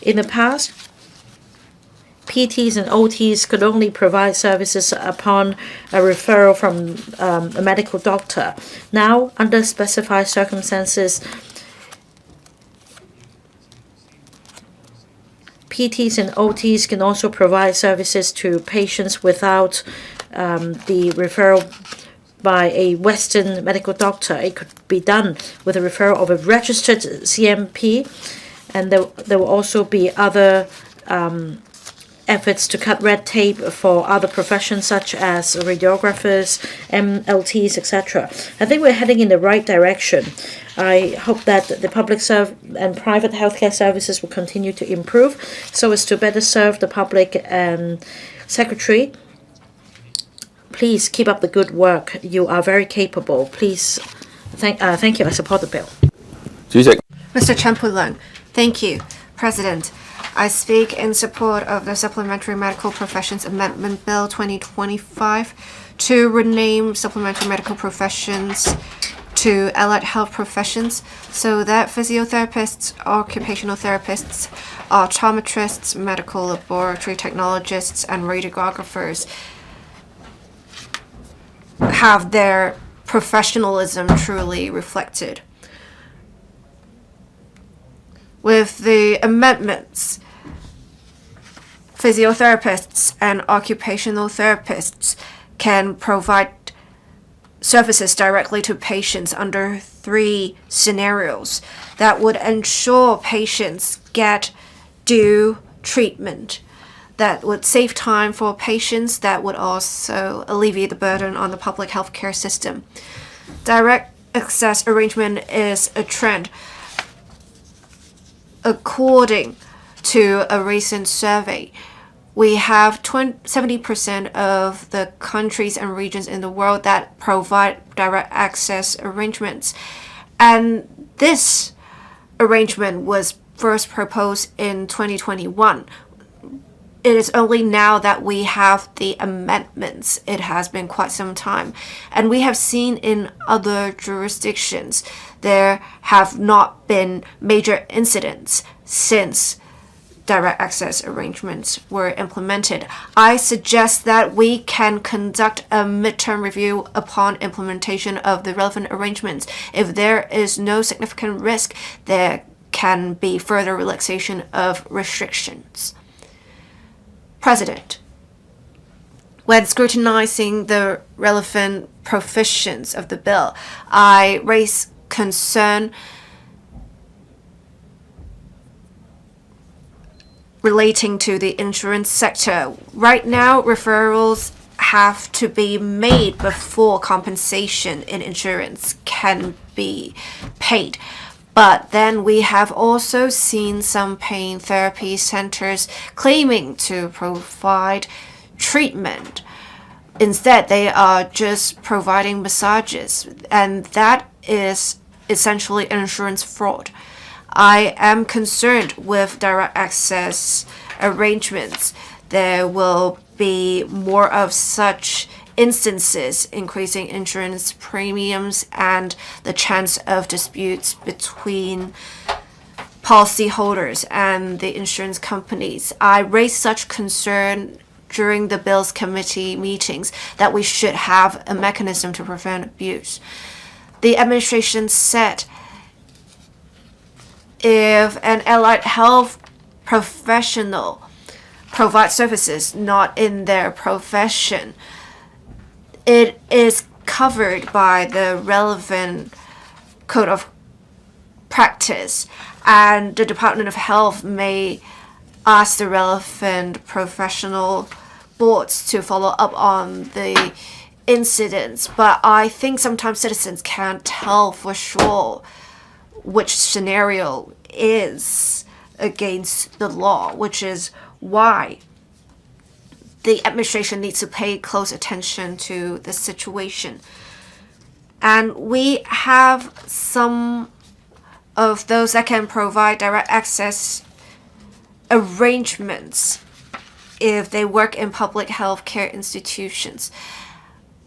[SPEAKER 3] In the past, PTs and OTs could only provide services upon a referral from a medical doctor. Now, under specified circumstances, PTs and OTs can also provide services to patients without the referral by a Western medical doctor. It could be done with a referral of a registered CMP, and there will also be other efforts to cut red tape for other professions such as radiographers, MLTs, etc. I think we're heading in the right direction. I hope that the public and private healthcare services will continue to improve so as to better serve the public. Secretary, please keep up the good work. You are very capable. Please, thank you. I support the bill.
[SPEAKER 2] Mr. Chen Puleng, thank you. President, I speak in support of the Supplementary Medical Professions Amendment Bill 2025 to rename supplementary medical professions to allied health professions so that physiotherapists, occupational therapists, optometrists, medical laboratory technologists, and radiographers have their professionalism truly reflected. With the amendments, physiotherapists and occupational therapists can provide services directly to patients under 3 scenarios that would ensure patients get due treatment, that would save time for patients, that would also alleviate the burden on the public healthcare system. Direct access arrangement is a trend. According to a recent survey, we have 70% of the countries and regions in the world that provide direct access arrangements. And this arrangement was first proposed in 2021. It is only now that we have the amendments. It has been quite some time. And we have seen in other jurisdictions there have not been major incidents since direct access arrangements were implemented. I suggest that we can conduct a midterm review upon implementation of the relevant arrangements. If there is no significant risk, there can be further relaxation of restrictions. President, when scrutinizing the relevant provisions of the bill, I raise concern relating to the insurance sector. Right now, referrals have to be made before compensation in insurance can be paid. But then we have also seen some pain therapy centers claiming to provide treatment. Instead, they are just providing massages, and that is essentially insurance fraud. I am concerned with direct access arrangements. There will be more of such instances, increasing insurance premiums and the chance of disputes between policyholders and the insurance companies. I raised such concern during the Bills Committee meetings that we should have a mechanism to prevent abuse. The administration said if an allied health professional provides services not in their profession, it is covered by the relevant code of practice, and the Department of Health may ask the relevant professional boards to follow up on the incidents. But I think sometimes citizens can't tell for sure which scenario is against the law, which is why the administration needs to pay close attention to the situation. And we have some of those that can provide direct access arrangements if they work in public health care institutions.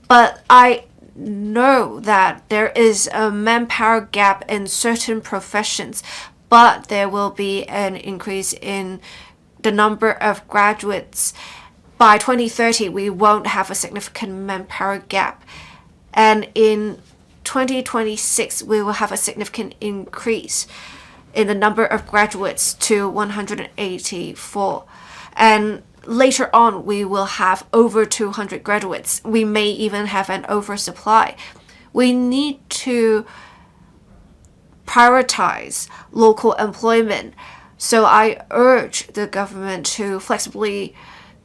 [SPEAKER 2] But I know that there is a manpower gap in certain professions, but there will be an increase in the number of graduates. By 2030, we won't have a significant manpower gap. And in 2026, we will have a significant increase in the number of graduates to 184. And later on, we will have over 200 graduates. We may even have an oversupply. We need to prioritize local employment. So I urge the government to flexibly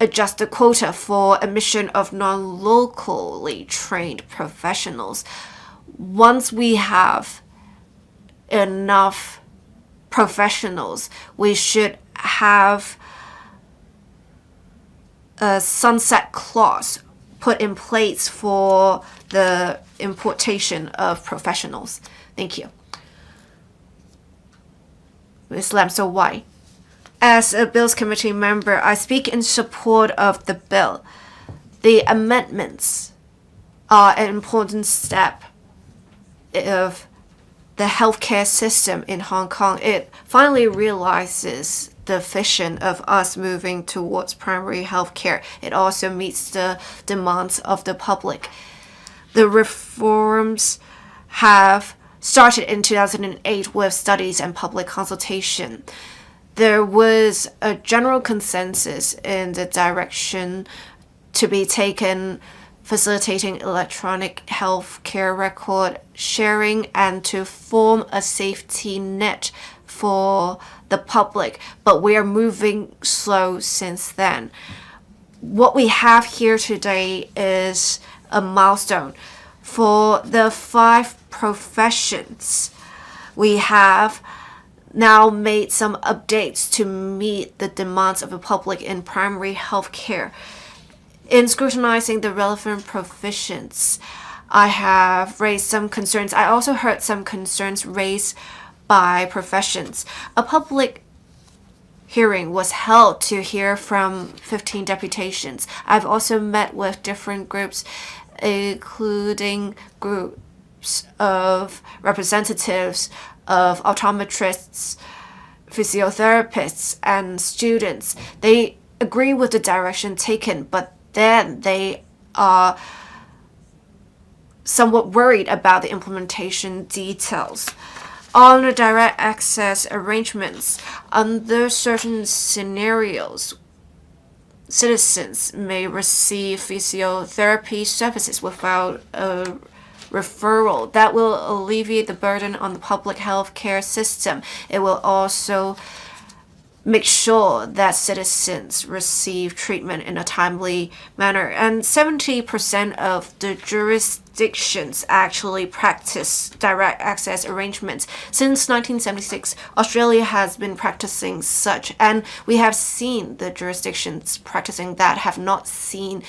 [SPEAKER 2] adjust the quota for admission of non-locally trained professionals. Once we have enough professionals, we should have a sunset clause put in place for the importation of professionals. Thank you. Ms. Lam, so why? As a Bills Committee member, I speak in support of the bill. The amendments are an important step of the healthcare system in Hong Kong. It finally realizes the vision of us moving towards primary healthcare. It also meets the demands of the public. The reforms have started in 2008 with studies and public consultation. There was a general consensus in the direction to be taken, facilitating electronic healthcare record sharing and to form a safety net for the public, but we are moving slow since then. What we have here today is a milestone. For the 5 professions, we have now made some updates to meet the demands of the public in primary health care. In scrutinizing the relevant provisions, I have raised some concerns. I also heard some concerns raised by professions. A public hearing was held to hear from 15 deputations. I've also met with different groups, including groups of representatives of optometrists, physiotherapists, and students. They agree with the direction taken, but then they are somewhat worried about the implementation details. On the direct access arrangements, under certain scenarios, citizens may receive physiotherapy services without a referral. That will alleviate the burden on the public health care system. It will also make sure that citizens receive treatment in a timely manner. And 70% of the jurisdictions actually practice direct access arrangements. Since 1976, Australia has been practicing such, and we have seen the jurisdictions practicing that have not seen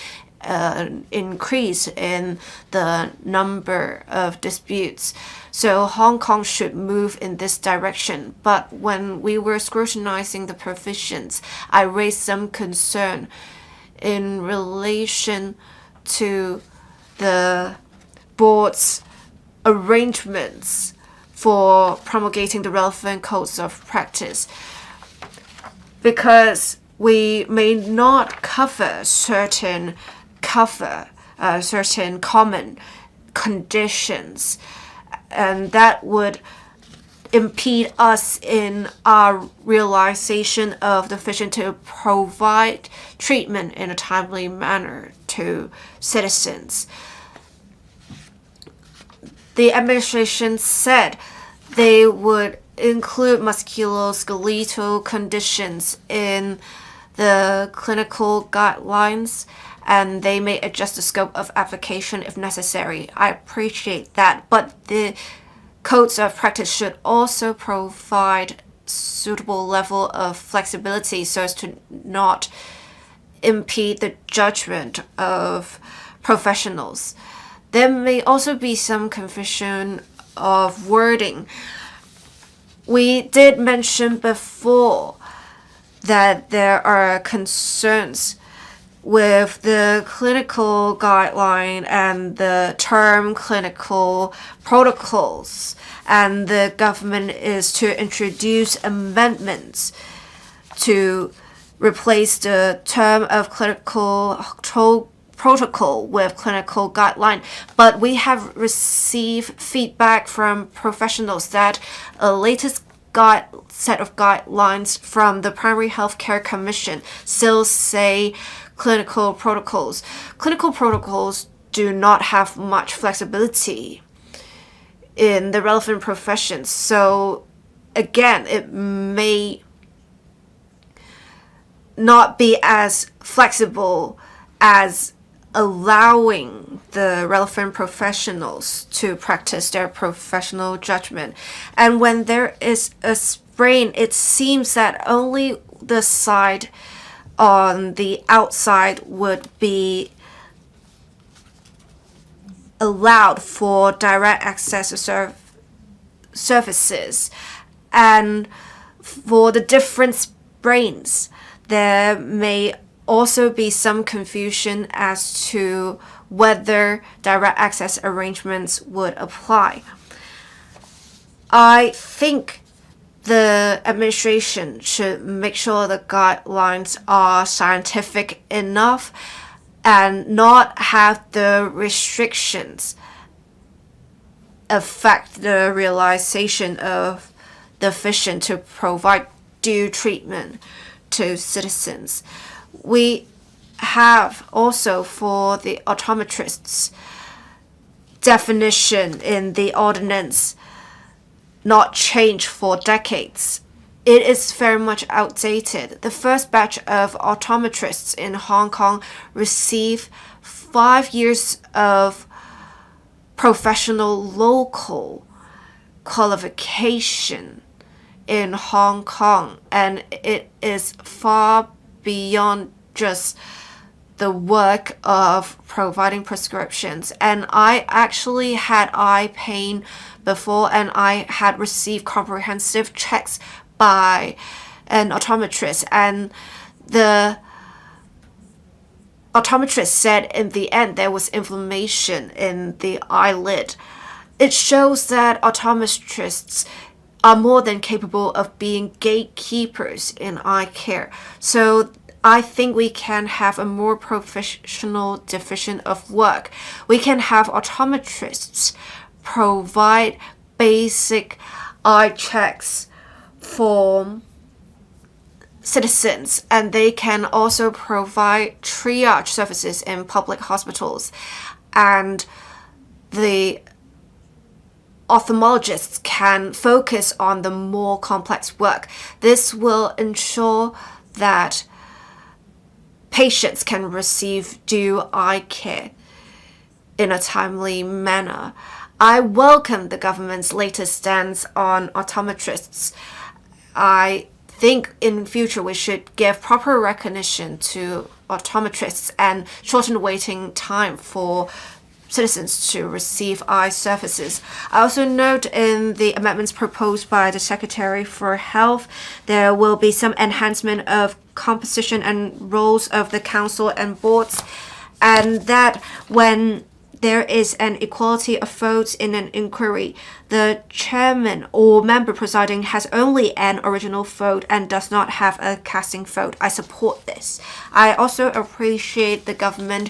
[SPEAKER 2] an increase in the number of disputes. So Hong Kong should move in this direction. But when we were scrutinizing the provisions, I raised some concern in relation to the board's arrangements for promulgating the relevant codes of practice, because we may not cover certain common conditions, and that would impede us in our realization of the vision to provide treatment in a timely manner to citizens. The administration said they would include musculoskeletal conditions in the clinical guidelines, and they may adjust the scope of application if necessary. I appreciate that, but the codes of practice should also provide suitable level of flexibility so as to not impede the judgment of professionals. There may also be some confusion of wording. We did mention before that there are concerns with the clinical guideline and the term clinical protocols, and the government is to introduce amendments to replace the term of clinical protocol with clinical guideline. But we have received feedback from professionals that a latest set of guidelines from the Primary Healthcare Commission still say clinical protocols. Clinical protocols do not have much flexibility in the relevant professions. So again, it may not be as flexible as allowing the relevant professionals to practice their professional judgment. And when there is a sprain, it seems that only the side on the outside would be allowed for direct access to services. And for the different sprains, there may also be some confusion as to whether direct access arrangements would apply. I think the administration should make sure the guidelines are scientific enough and not have the restrictions affect the realization of the vision to provide due treatment to citizens. We have also, for the optometrists, definition in the ordinance not changed for decades. It is very much outdated. The first batch of optometrists in Hong Kong received 5 years of professional local qualification in Hong Kong, and it is far beyond just the work of providing prescriptions. And I actually had eye pain before, and I had received comprehensive checks by an optometrist, and the optometrist said in the end there was inflammation in the eyelid. It shows that optometrists are more than capable of being gatekeepers in eye care. So I think we can have a more professional division of work. We can have optometrists provide basic eye checks for citizens, and they can also provide triage services in public hospitals. And the ophthalmologists can focus on the more complex work. This will ensure that patients can receive due eye care in a timely manner. I welcome the government's latest stance on optometrists. I think in future we should give proper recognition to optometrists and shorten waiting time for citizens to receive eye services. I also note in the amendments proposed by the Secretary for Health, there will be some enhancement of composition and roles of the council and boards, and that when there is an equality of votes in an inquiry, the chairman or member presiding has only an original vote and does not have a casting vote. I support this. I also appreciate the government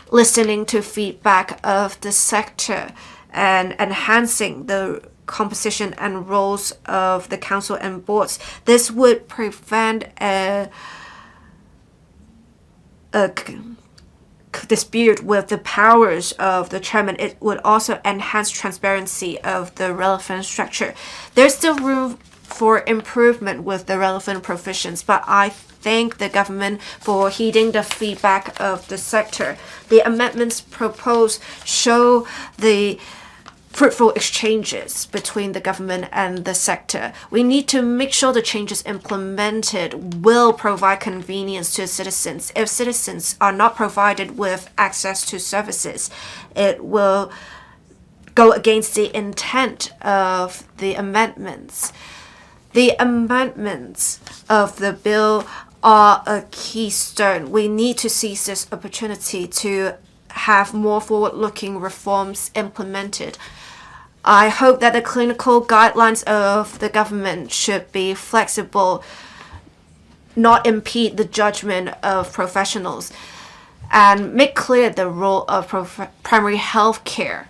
[SPEAKER 2] listening to feedback of the sector and enhancing the composition and roles of the council and boards. This would prevent a dispute with the powers of the chairman. It would also enhance transparency of the relevant structure. There's still room for improvement with the relevant provisions, but I thank the government for heeding the feedback of the sector. The amendments proposed show the fruitful exchanges between the government and the sector. We need to make sure the changes implemented will provide convenience to citizens. If citizens are not provided with access to services, it will go against the intent of the amendments. The amendments of the bill are a keystone. We need to seize this opportunity to have more forward-looking reforms implemented. I hope that the clinical guidelines of the government should be flexible, not impede the judgment of professionals, and make clear the role of primary health care,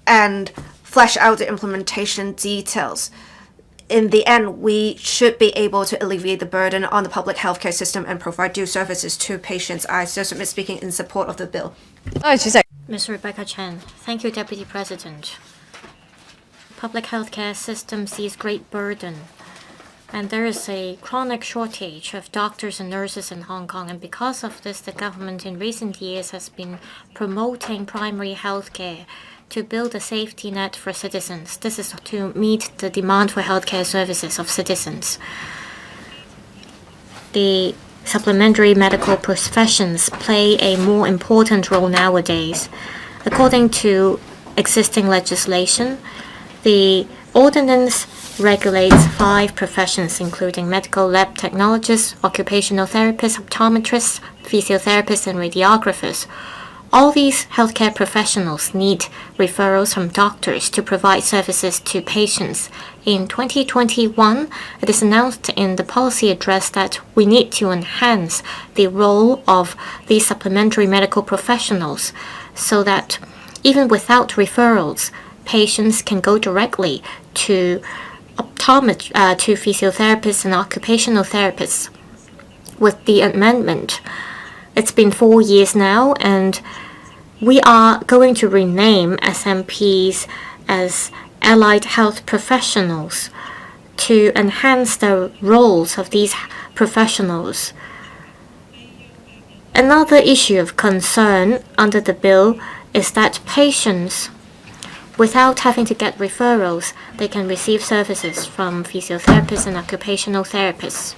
[SPEAKER 2] and flesh out the implementation details. In the end, we should be able to alleviate the burden on the public healthcare system and provide due services to patients. I still submit speaking in support of the bill.
[SPEAKER 1] Ms. Rebecca Chen. Thank you, Deputy President. Public healthcare system sees great burden, and there is a chronic shortage of doctors and nurses in Hong Kong, and because of this, the government in recent years has been promoting primary healthcare to build a safety net for citizens. This is to meet the demand for healthcare services of citizens. The supplementary medical professions play a more important role nowadays. According to existing legislation, the ordinance regulates 5 professions, including medical lab technologists, occupational therapists, optometrists, physiotherapists, and radiographers. All these healthcare professionals need referrals from doctors to provide services to patients. In 2021, it is announced in the policy address that we need to enhance the role of these supplementary medical professionals so that even without referrals, patients can go directly to to physiotherapists and occupational therapists. With the amendment, it's been 4 years now, and we are going to rename SMPs as allied health professionals to enhance the roles of these professionals. Another issue of concern under the bill is that patients, without having to get referrals, they can receive services from physiotherapists and occupational therapists.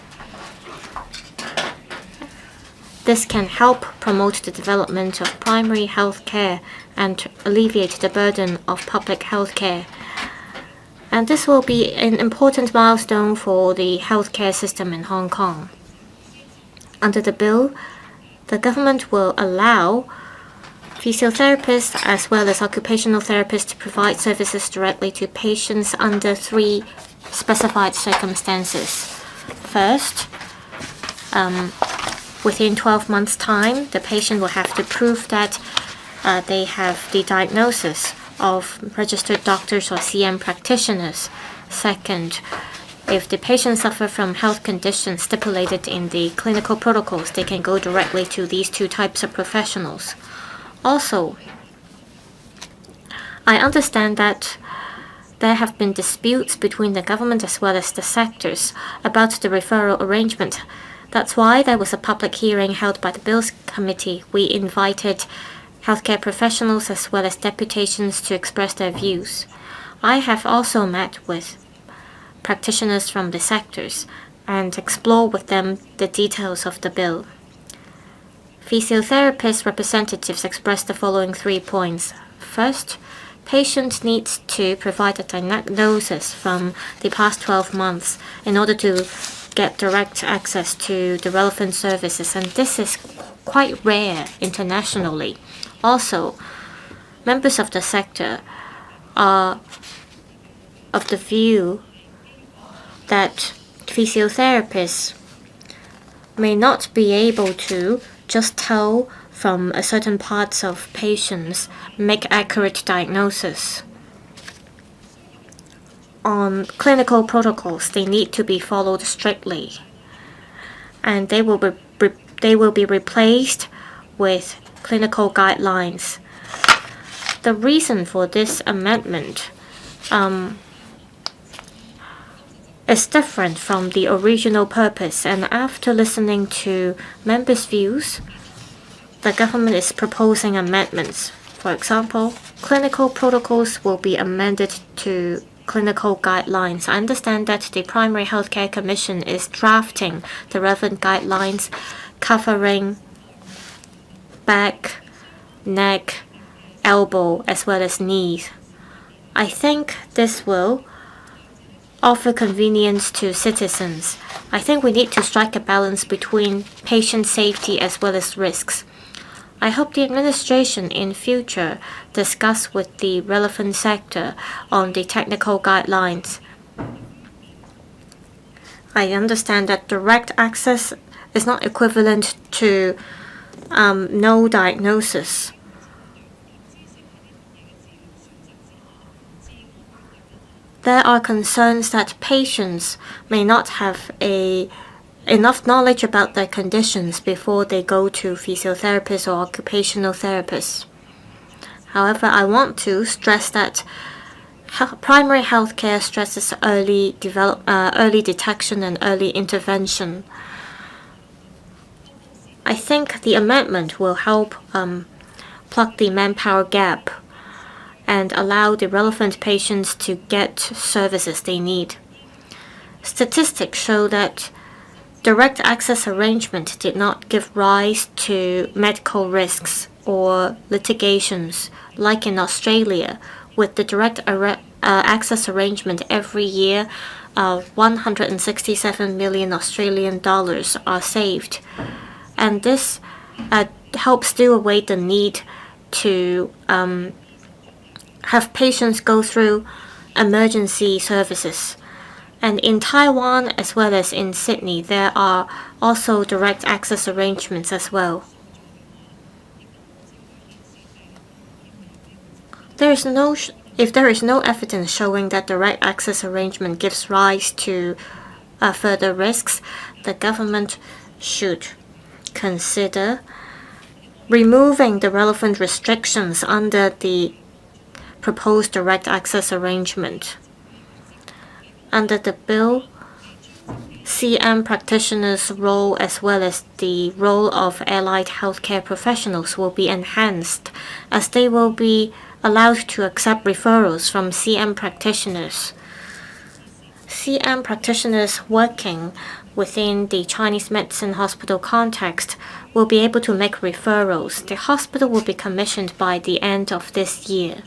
[SPEAKER 1] This can help promote the development of primary health care and alleviate the burden of public health care. And this will be an important milestone for the healthcare system in Hong Kong. Under the bill, the government will allow physiotherapists as well as occupational therapists to provide services directly to patients under 3 specified circumstances. First, within 12 months' time, the patient will have to prove that they have the diagnosis of registered doctors or CM practitioners. Second, if the patient suffers from health conditions stipulated in the clinical protocols, they can go directly to these 2 types of professionals. Also, I understand that there have been disputes between the government as well as the sectors about the referral arrangement. That's why there was a public hearing held by the Bills Committee. We invited healthcare professionals as well as deputations to express their views. I have also met with practitioners from the sectors and explored with them the details of the bill. Physiotherapist representatives expressed the following 3 points. First, patient needs to provide a diagnosis from the past 12 months in order to get direct access to the relevant services, and this is quite rare internationally. Also, members of the sector are of the view that physiotherapists may not be able to just tell from a certain parts of patients, make accurate diagnosis. On clinical protocols, they need to be followed strictly, and they will be replaced with clinical guidelines. The reason for this amendment is different from the original purpose, and after listening to members' views, the government is proposing amendments. For example, clinical protocols will be amended to clinical guidelines. I understand that the Primary Healthcare Commission is drafting the relevant guidelines covering back, neck, elbow, as well as knees. I think this will offer convenience to citizens. I think we need to strike a balance between patient safety as well as risks. I hope the administration in future discuss with the relevant sector on the technical guidelines. I understand that direct access is not equivalent to no diagnosis. There are concerns that patients may not have enough knowledge about their conditions before they go to physiotherapists or occupational therapists. However, I want to stress that primary healthcare stresses early detection and early intervention. I think the amendment will help plug the manpower gap and allow the relevant patients to get services they need. Statistics show that direct access arrangement did not give rise to medical risks or litigations like in Australia. With the direct access arrangement every year, 167 million Australian dollars are saved, and this helps do away the need to have patients go through emergency services. And in Taiwan as well as in Sydney, there are also direct access arrangements as well. If there is no evidence showing that direct access arrangement gives rise to further risks, the government should consider removing the relevant restrictions under the proposed direct access arrangement. Under the bill, CM practitioners' role as well as the role of allied healthcare professionals will be enhanced, as they will be allowed to accept referrals from CM practitioners. CM practitioners working within the Chinese medicine hospital context will be able to make referrals. The hospital will be commissioned by the end of this year.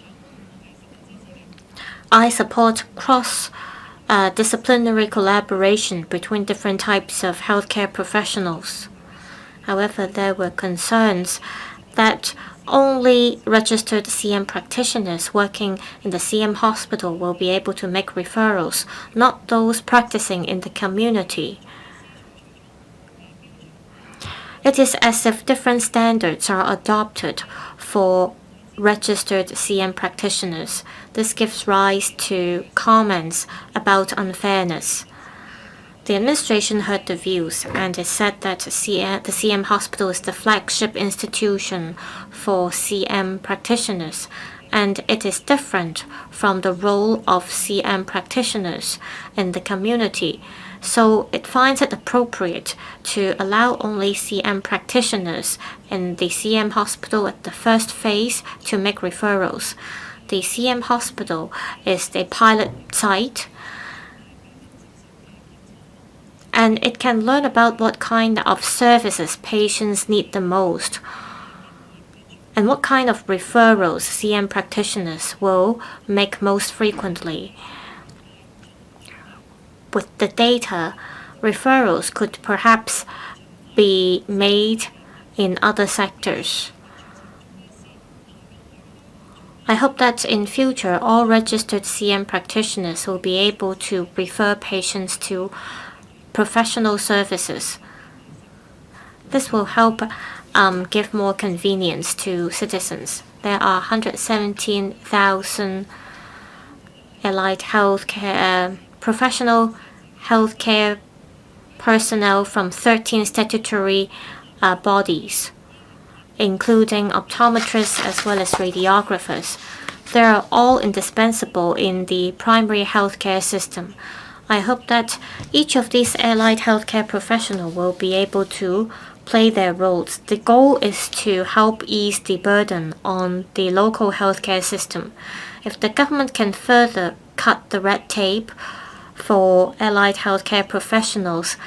[SPEAKER 1] I support cross-disciplinary collaboration between different types of healthcare professionals. However, there were concerns that only registered CM practitioners working in the CM hospital will be able to make referrals, not those practicing in the community. It is as if different standards are adopted for registered CM practitioners. This gives rise to comments about unfairness. The administration heard the views, and it said that the CM hospital is the flagship institution for CM practitioners, and it is different from the role of CM practitioners in the community. So it finds it appropriate to allow only CM practitioners in the CM hospital at the first phase to make referrals. The CM hospital is the pilot site, and it can learn about what kind of services patients need the most and what kind of referrals CM practitioners will make most frequently. With the data, referrals could perhaps be made in other sectors. I hope that in future, all registered CM practitioners will be able to refer patients to professional services. This will help give more convenience to citizens. There are 117,000 allied healthcare professional healthcare personnel from 13 statutory bodies, including optometrists as well as radiographers. They are all indispensable in the primary healthcare system. I hope that each of these allied healthcare professionals will be able to play their roles. The goal is to help ease the burden on the local healthcare system. If the government can further cut the red tape for allied healthcare professionals,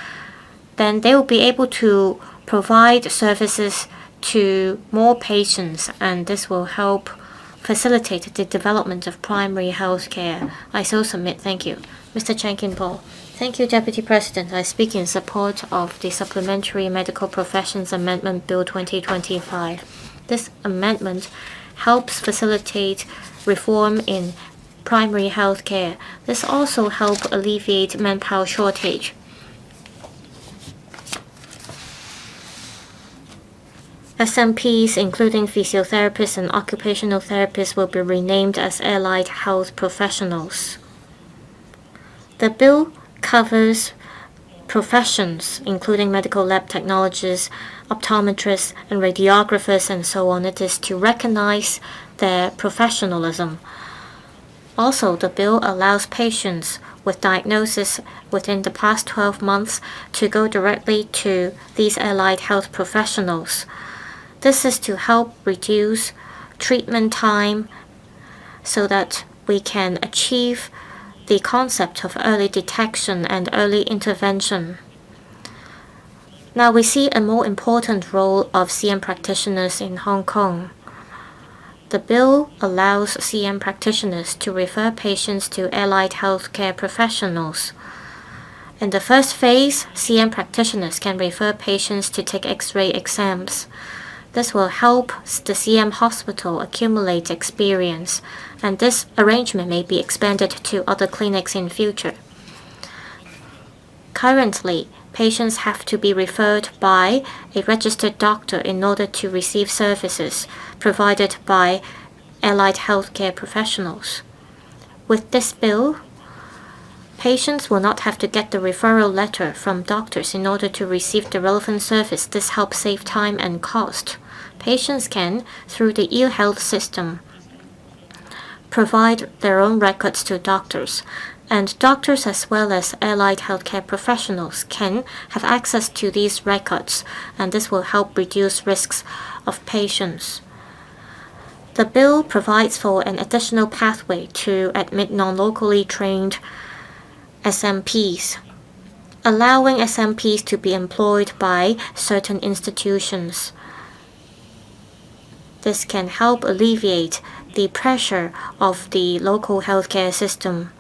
[SPEAKER 1] then they will be able to provide services to more patients, and this will help facilitate the development of primary health care. I so submit. Thank you. Mr. Chan Kin-po. Thank you, Deputy President. I speak in support of the Supplementary Medical Professions Amendment Bill 2025. This amendment helps facilitate reform in primary health care. This also helps alleviate manpower shortage. SMPs, including physiotherapists and occupational therapists, will be renamed as allied health professionals. The bill covers professions, including medical lab technologists, optometrists, and radiographers, and so on. It is to recognize their professionalism. Also, the bill allows patients with diagnosis within the past 12 months to go directly to these allied health professionals. This is to help reduce treatment time so that we can achieve the concept of early detection and early intervention. Now we see a more important role of CM practitioners in Hong Kong. The bill allows CM practitioners to refer patients to allied healthcare professionals. In the first phase, CM practitioners can refer patients to take X-ray exams. This will help the CM hospital accumulate experience, and this arrangement may be expanded to other clinics in future. Currently, patients have to be referred by a registered doctor in order to receive services provided by allied healthcare professionals. With this bill, patients will not have to get the referral letter from doctors in order to receive the relevant service. This helps save time and cost. Patients can, through the e-health system, provide their own records to doctors, and doctors as well as allied healthcare professionals can have access to these records, and this will help reduce risks of patients. The bill provides for an additional pathway to admit non-locally trained SMPs, allowing SMPs to be employed by certain institutions. This can help alleviate the pressure of the local healthcare system.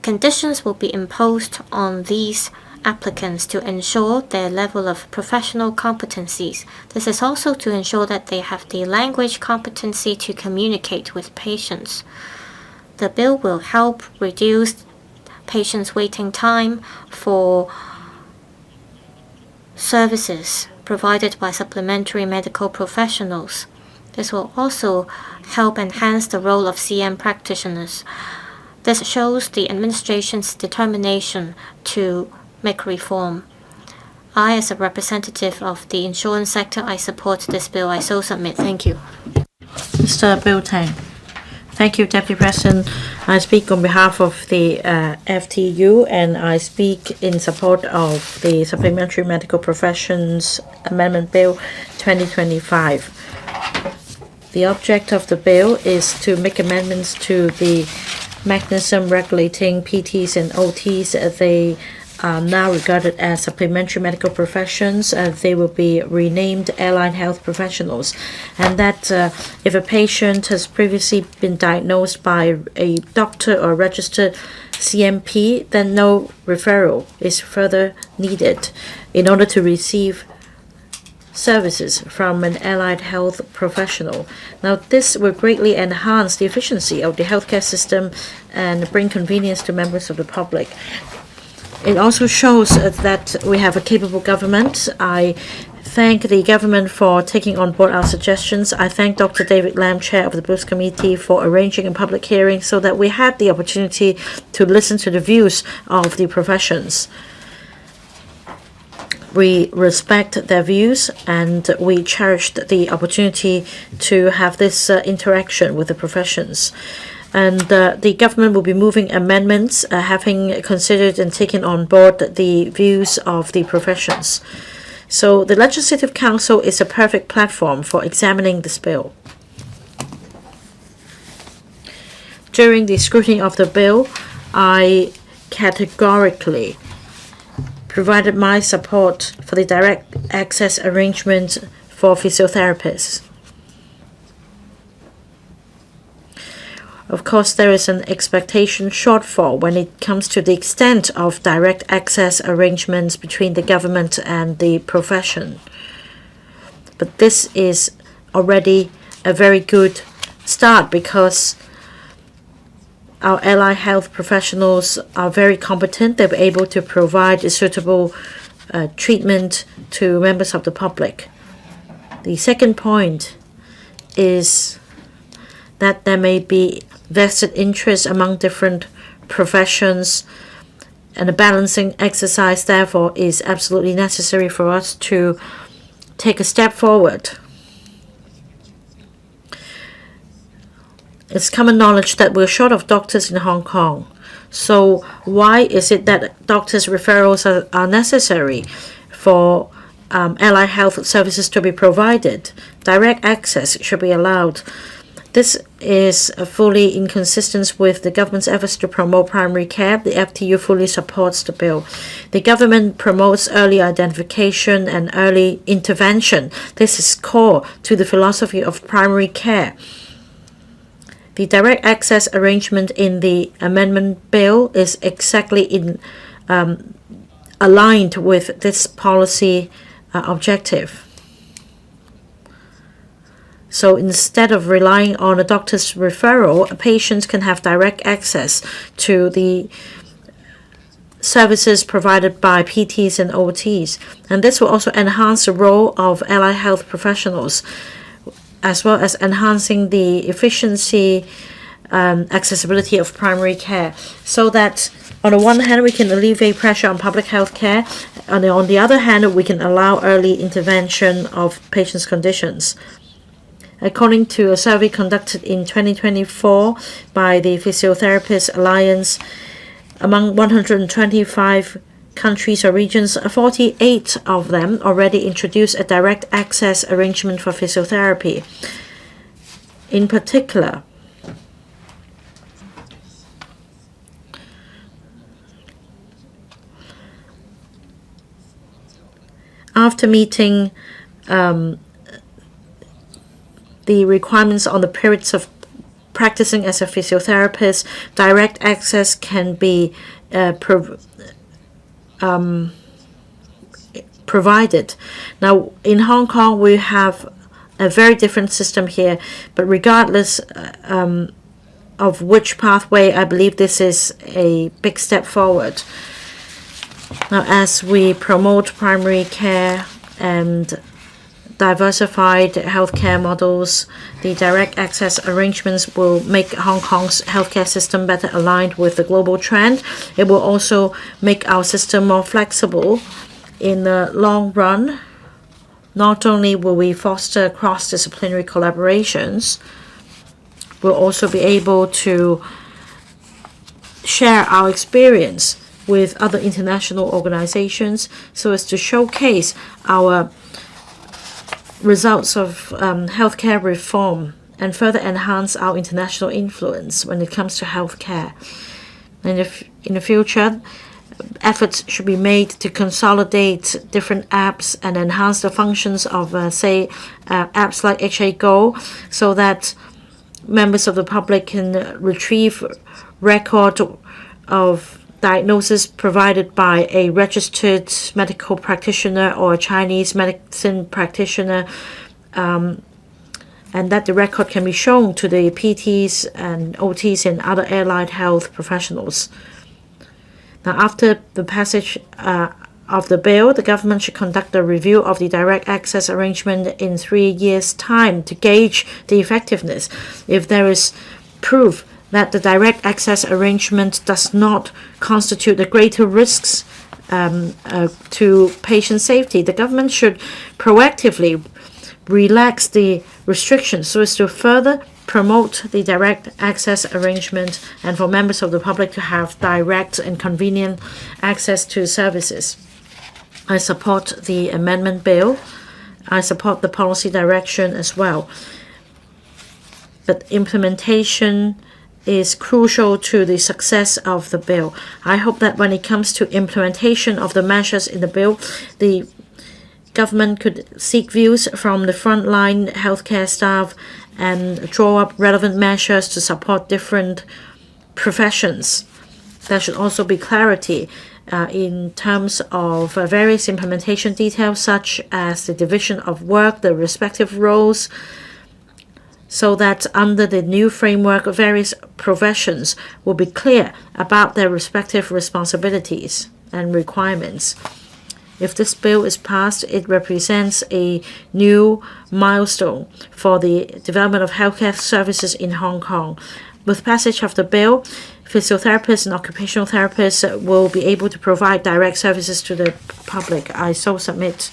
[SPEAKER 1] Conditions will be imposed on these applicants to ensure their level of professional competencies. This is also to ensure that they have the language competency to communicate with patients. The bill will help reduce patients' waiting time for services provided by supplementary medical professionals. This will also help enhance the role of CM practitioners. This shows the administration's determination to make reform. I, as a representative of the insurance sector, I support this bill. I so submit. Thank you.
[SPEAKER 3] Mr. Bill Tang. Thank you, Deputy President. I speak on behalf of the FTU, and I speak in support of the Supplementary Medical Professions Amendment Bill 2025. The object of the bill is to make amendments to the mechanism regulating PTs and OTs. They are now regarded as supplementary medical professions. They will be renamed allied health professionals. And that if a patient has previously been diagnosed by a doctor or registered CMP, then no referral is further needed in order to receive services from an allied health professional. Now, this will greatly enhance the efficiency of the healthcare system and bring convenience to members of the public. It also shows that we have a capable government. I thank the government for taking on board our suggestions. I thank Dr. David Lam, Chair of the Bills Committee, for arranging a public hearing so that we had the opportunity to listen to the views of the professions. We respect their views, and we cherished the opportunity to have this interaction with the professions. And the government will be moving amendments, having considered and taken on board the views of the professions. So the Legislative Council is a perfect platform for examining this bill. During the scrutiny of the bill, I categorically provided my support for the direct access arrangement for physiotherapists. Of course, there is an expectation shortfall when it comes to the extent of direct access arrangements between the government and the profession. But this is already a very good start because our allied health professionals are very competent. They're able to provide a suitable treatment to members of the public. The second point is that there may be vested interest among different professions, and a balancing exercise, therefore, is absolutely necessary for us to take a step forward. It's common knowledge that we're short of doctors in Hong Kong. So why is it that doctors' referrals are necessary for allied health services to be provided? Direct access should be allowed. This is fully in consistence with the government's efforts to promote primary care. The FTU fully supports the bill. The government promotes early identification and early intervention. This is core to the philosophy of primary care. The direct access arrangement in the amendment bill is exactly aligned with this policy objective. So instead of relying on a doctor's referral, patients can have direct access to the services provided by PTs and OTs. And this will also enhance the role of allied health professionals, as well as enhancing the efficiency and accessibility of primary care, so that on the one hand we can alleviate pressure on public health care, and on the other hand we can allow early intervention of patients' conditions. According to a survey conducted in 2024 by the Physiotherapist Alliance, among 125 countries or regions, 48 of them already introduced a direct access arrangement for physiotherapy. In particular, after meeting the requirements on the periods of practicing as a physiotherapist, direct access can be provided. Now, in Hong Kong, we have a very different system here, but regardless of which pathway, I believe this is a big step forward. Now, as we promote primary care and diversified healthcare models, the direct access arrangements will make Hong Kong's healthcare system better aligned with the global trend. It will also make our system more flexible. In the long run, not only will we foster cross-disciplinary collaborations, will also be able to share our experience with other international organizations so as to showcase our results of healthcare reform and further enhance our international influence when it comes to healthcare. And in the future, efforts should be made to consolidate different apps and enhance the functions of, apps like HA-Go, so that members of the public can retrieve record of diagnosis provided by a registered medical practitioner or a Chinese medicine practitioner, and that the record can be shown to the PTs and OTs and other allied health professionals. Now, after the passage of the bill, the government should conduct a review of the direct access arrangement in 3 years' time to gauge the effectiveness. If there is proof that the direct access arrangement does not constitute the greater risks to patient safety, the government should proactively relax the restrictions so as to further promote the direct access arrangement and for members of the public to have direct and convenient access to services. I support the amendment bill. I support the policy direction as well. But implementation is crucial to the success of the bill. I hope that when it comes to implementation of the measures in the bill, the government could seek views from the frontline healthcare staff and draw up relevant measures to support different professions. There should also be clarity in terms of various implementation details, such as the division of work, the respective roles, so that under the new framework, various professions will be clear about their respective responsibilities and requirements. If this bill is passed, it represents a new milestone for the development of healthcare services in Hong Kong. With passage of the bill, physiotherapists and occupational therapists will be able to provide direct services to the public. I so submit.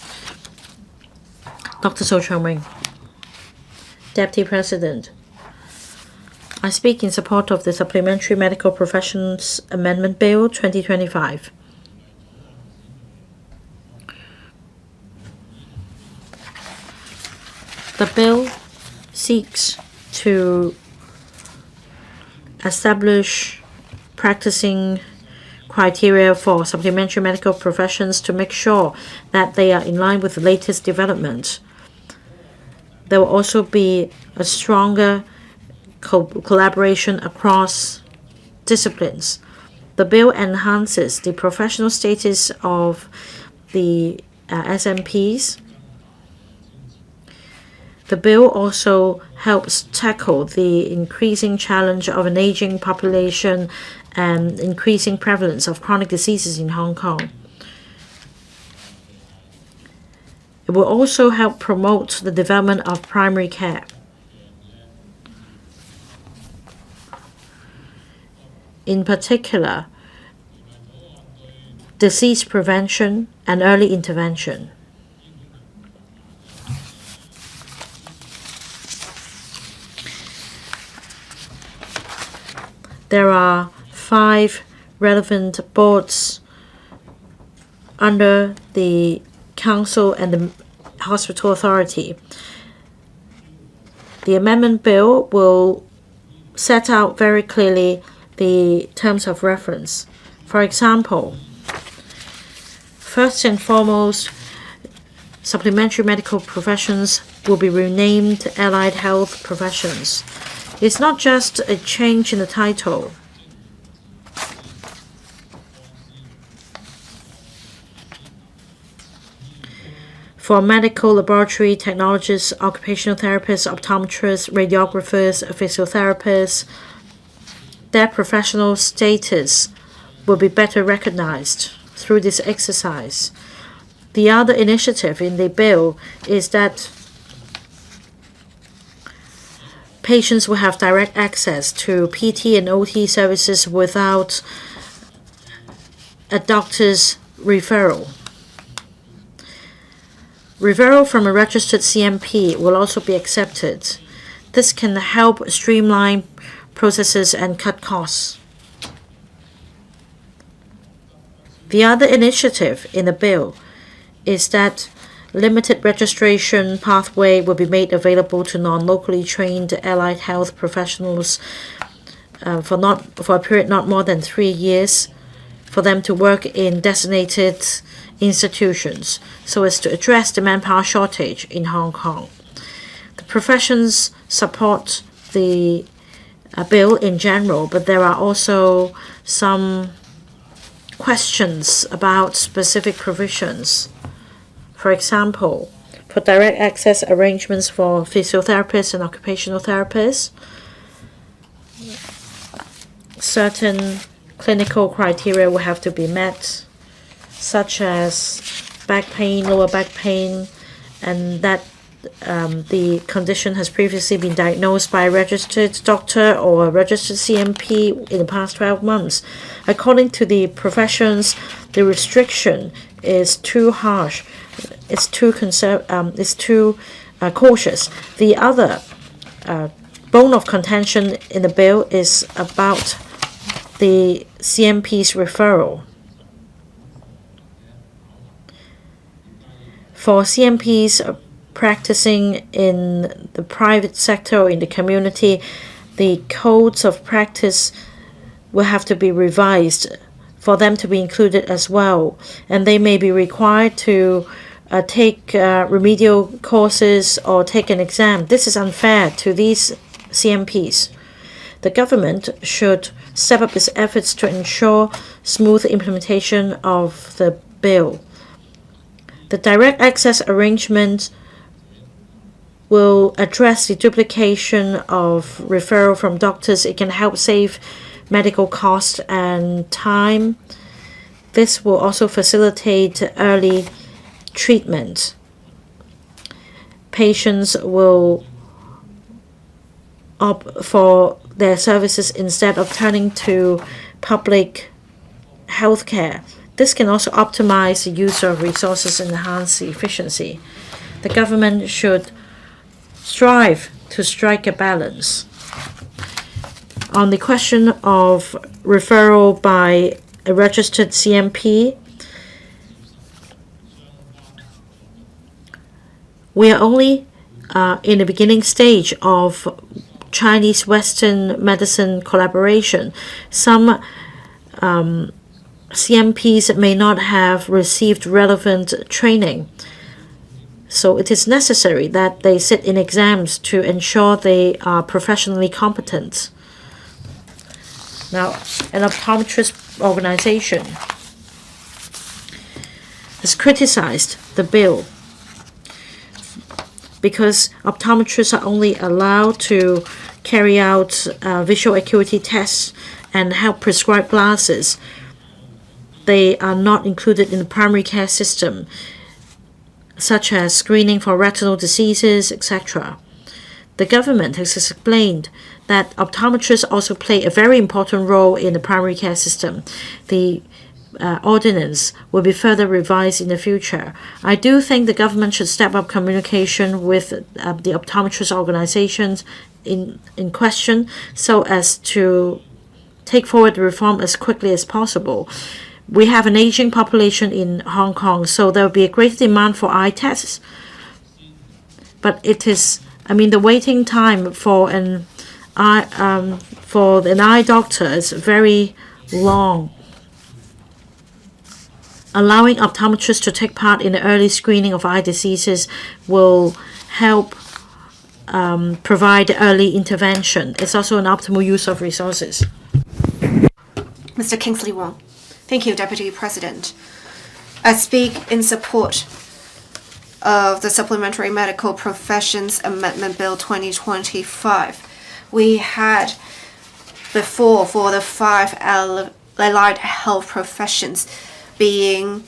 [SPEAKER 3] Dr. So Chong-Wing, Deputy President. I speak in support of the Supplementary Medical Professions Amendment Bill 2025. The bill seeks to establish practicing criteria for supplementary medical professions to make sure that they are in line with the latest development. There will also be a stronger collaboration across disciplines. The bill enhances the professional status of the SMPs. The bill also helps tackle the increasing challenge of an aging population and increasing prevalence of chronic diseases in Hong Kong. It will also help promote the development of primary care. In particular, disease prevention and early intervention. There are 5 relevant boards under the Council and the Hospital Authority. The amendment bill will set out very clearly the terms of reference. For example, first and foremost, supplementary medical professions will be renamed allied health professions. It's not just a change in the title. For medical laboratory technologists, occupational therapists, optometrists, radiographers, physiotherapists, their professional status will be better recognized through this exercise. The other initiative in the bill is that patients will have direct access to PT and OT services without a doctor's referral. Referral from a registered CMP will also be accepted. This can help streamline processes and cut costs. The other initiative in the bill is that limited registration pathway will be made available to non-locally trained allied health professionals for a period not more than 3 years for them to work in designated institutions so as to address the manpower shortage in Hong Kong. The professions support the bill in general, but there are also some questions about specific provisions. For example, for direct access arrangements for physiotherapists and occupational therapists, certain clinical criteria will have to be met, such as back pain, lower back pain, and that the condition has previously been diagnosed by a registered doctor or a registered CMP in the past 12 months. According to the professions, the restriction is too harsh. It's too cautious. The other bone of contention in the bill is about the CMP's referral. For CMPs practicing in the private sector or in the community, the codes of practice will have to be revised for them to be included as well, and they may be required to take remedial courses or take an exam. This is unfair to these CMPs. The government should step up its efforts to ensure smooth implementation of the bill. The direct access arrangement will address the duplication of referral from doctors. It can help save medical costs and time. This will also facilitate early treatment. Patients will opt for their services instead of turning to public health care. This can also optimize the use of resources and enhance efficiency. The government should strive to strike a balance. On the question of referral by a registered CMP, we are only in the beginning stage of Chinese Western medicine collaboration. Some CMPs may not have received relevant training. So it is necessary that they sit in exams to ensure they are professionally competent. Now, an optometrist organization has criticized the bill because optometrists are only allowed to carry out visual acuity tests and help prescribe glasses. They are not included in the primary care system, such as screening for retinal diseases, etc. The government has explained that optometrists also play a very important role in the primary care system. The ordinance will be further revised in the future. I do think the government should step up communication with the optometrist organizations in question so as to take forward the reform as quickly as possible. We have an aging population in Hong Kong, so there will be a great demand for eye tests. But the waiting time for an eye doctor is very long. Allowing optometrists to take part in the early screening of eye diseases will help provide early intervention. It's also an optimal use of resources.
[SPEAKER 2] Mr. Kingsley Wong. Thank you, Deputy President. I speak in support of the Supplementary Medical Professions Amendment Bill 2025. We had before for the 5 allied health professions being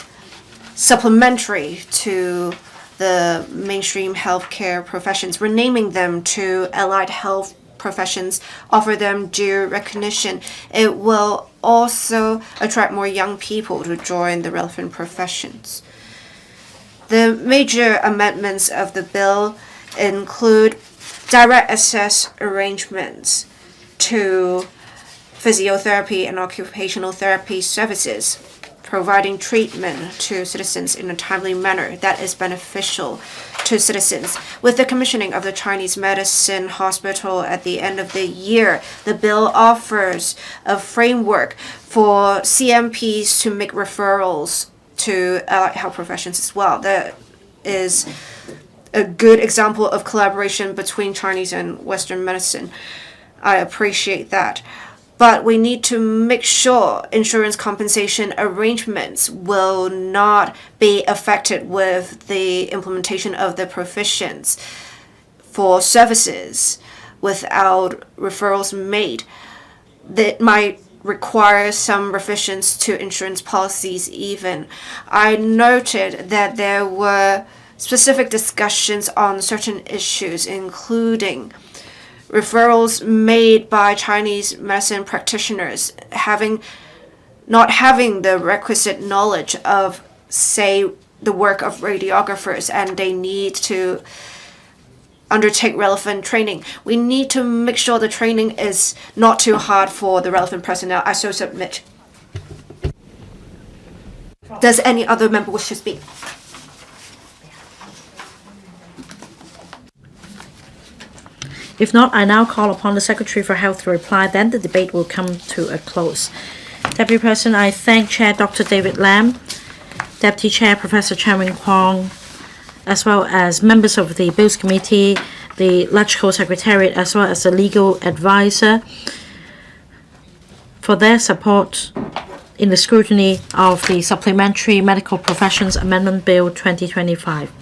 [SPEAKER 2] supplementary to the mainstream healthcare professions, renaming them to allied health professions, offer them due recognition. It will also attract more young people to join the relevant professions. The major amendments of the bill include direct access arrangements to physiotherapy and occupational therapy services, providing treatment to citizens in a timely manner that is beneficial to citizens. With the commissioning of the Chinese Medicine Hospital at the end of the year, the bill offers a framework for CMPs to make referrals to allied health professions as well. That is a good example of collaboration between Chinese and Western medicine. I appreciate that. But we need to make sure insurance compensation arrangements will not be affected with the implementation of the provisions for services without referrals made. That might require some revisions to insurance policies even. I noted that there were specific discussions on certain issues, including referrals made by Chinese medicine practitioners not having the requisite knowledge of, say, the work of radiographers, and they need to undertake relevant training. We need to make sure the training is not too hard for the relevant personnel. I so submit. Does any other member wish to speak?
[SPEAKER 3] If not, I now call upon the Secretary for Health to reply. Then the debate will come to a close. Deputy President, I thank Chair Dr. David Lam, Deputy Chair Professor Chen Kwong, as well as members of the Bills Committee, the Electrical Secretariat, as well as the legal advisor for their support in the scrutiny of the Supplementary Medical Professions Amendment Bill 2025.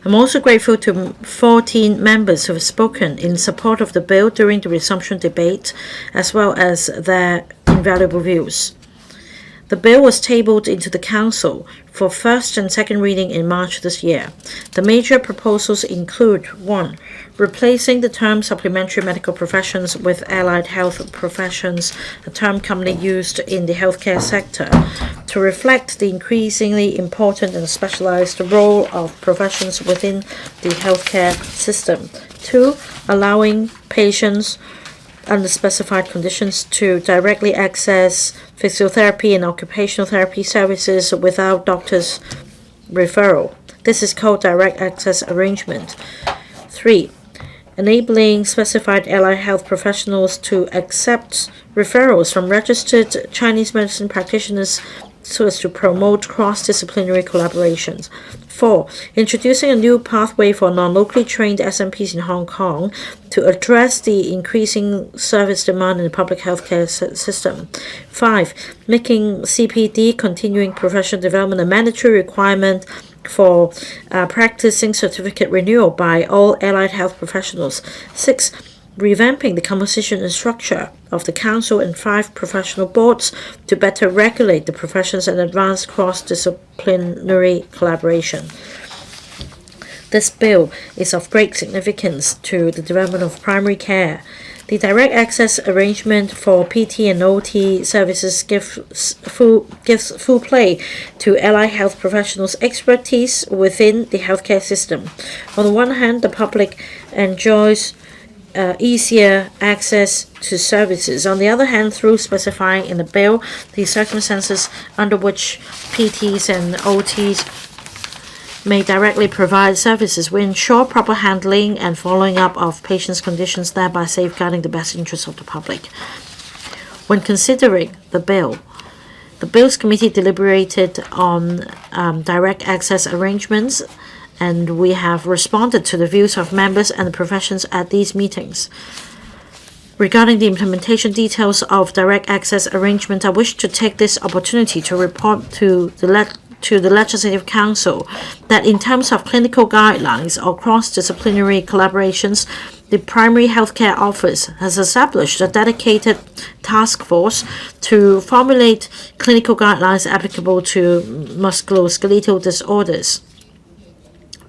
[SPEAKER 3] I'm also grateful to 14 members who have spoken in support of the bill during the resumption debate, as well as their invaluable views. The bill was tabled into the Council for first and second reading in March this year. The major proposals include 1. Replacing the term supplementary medical professions with allied health professions, a term commonly used in the healthcare sector, to reflect the increasingly important and specialized role of professions within the healthcare system. 2. Allowing patients under specified conditions to directly access physiotherapy and occupational therapy services without doctor's referral. This is called direct access arrangement. 3. Enabling specified allied health professionals to accept referrals from registered Chinese medicine practitioners so as to promote cross-disciplinary collaborations. 4. Introducing a new pathway for non-locally trained SMPs in Hong Kong to address the increasing service demand in the public healthcare system. 5. Making CPD, continuing professional development, a mandatory requirement for practicing certificate renewal by all allied health professionals. 6. Revamping the composition and structure of the Council and 5 professional boards to better regulate the professions and advance cross-disciplinary collaboration. This bill is of great significance to the development of primary care. The direct access arrangement for PT and OT services gives full play to allied health professionals' expertise within the healthcare system. On the one hand, the public enjoys easier access to services. On the other hand, through specifying in the bill the circumstances under which PTs and OTs may directly provide services, we ensure proper handling and following up of patients' conditions, thereby safeguarding the best interests of the public. When considering the Bills Committee deliberated on direct access arrangements, and we have responded to the views of members and the professions at these meetings. Regarding the implementation details of direct access arrangement, I wish to take this opportunity to report to the Legislative Council that in terms of clinical guidelines or cross-disciplinary collaborations, the Primary Healthcare Office has established a dedicated task force to formulate clinical guidelines applicable to musculoskeletal disorders.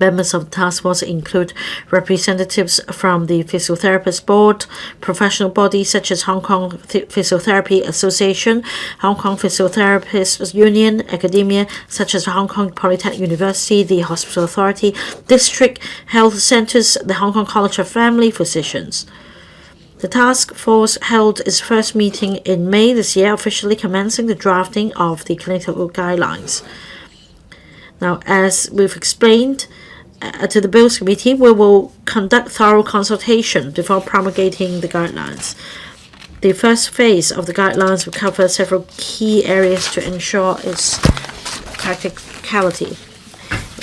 [SPEAKER 3] Members of the task force include representatives from the Physiotherapist Board, professional bodies such as Hong Kong Physiotherapy Association, Hong Kong Physiotherapists Union, academia such as Hong Kong Polytechnic University, the Hospital Authority, district health centers, the Hong Kong College of Family Physicians. The task force held its first meeting in May this year, officially commencing the drafting of the clinical guidelines. Now, as we've explained to the Bills Committee, we will conduct thorough consultation before promulgating the guidelines. The first phase of the guidelines will cover several key areas to ensure its practicality.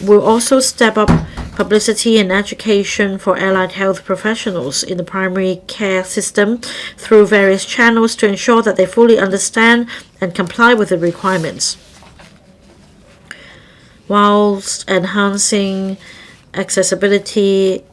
[SPEAKER 3] We'll also step up publicity and education for allied health professionals in the primary care system through various channels to ensure that they fully understand and comply with the requirements, whilst enhancing accessibility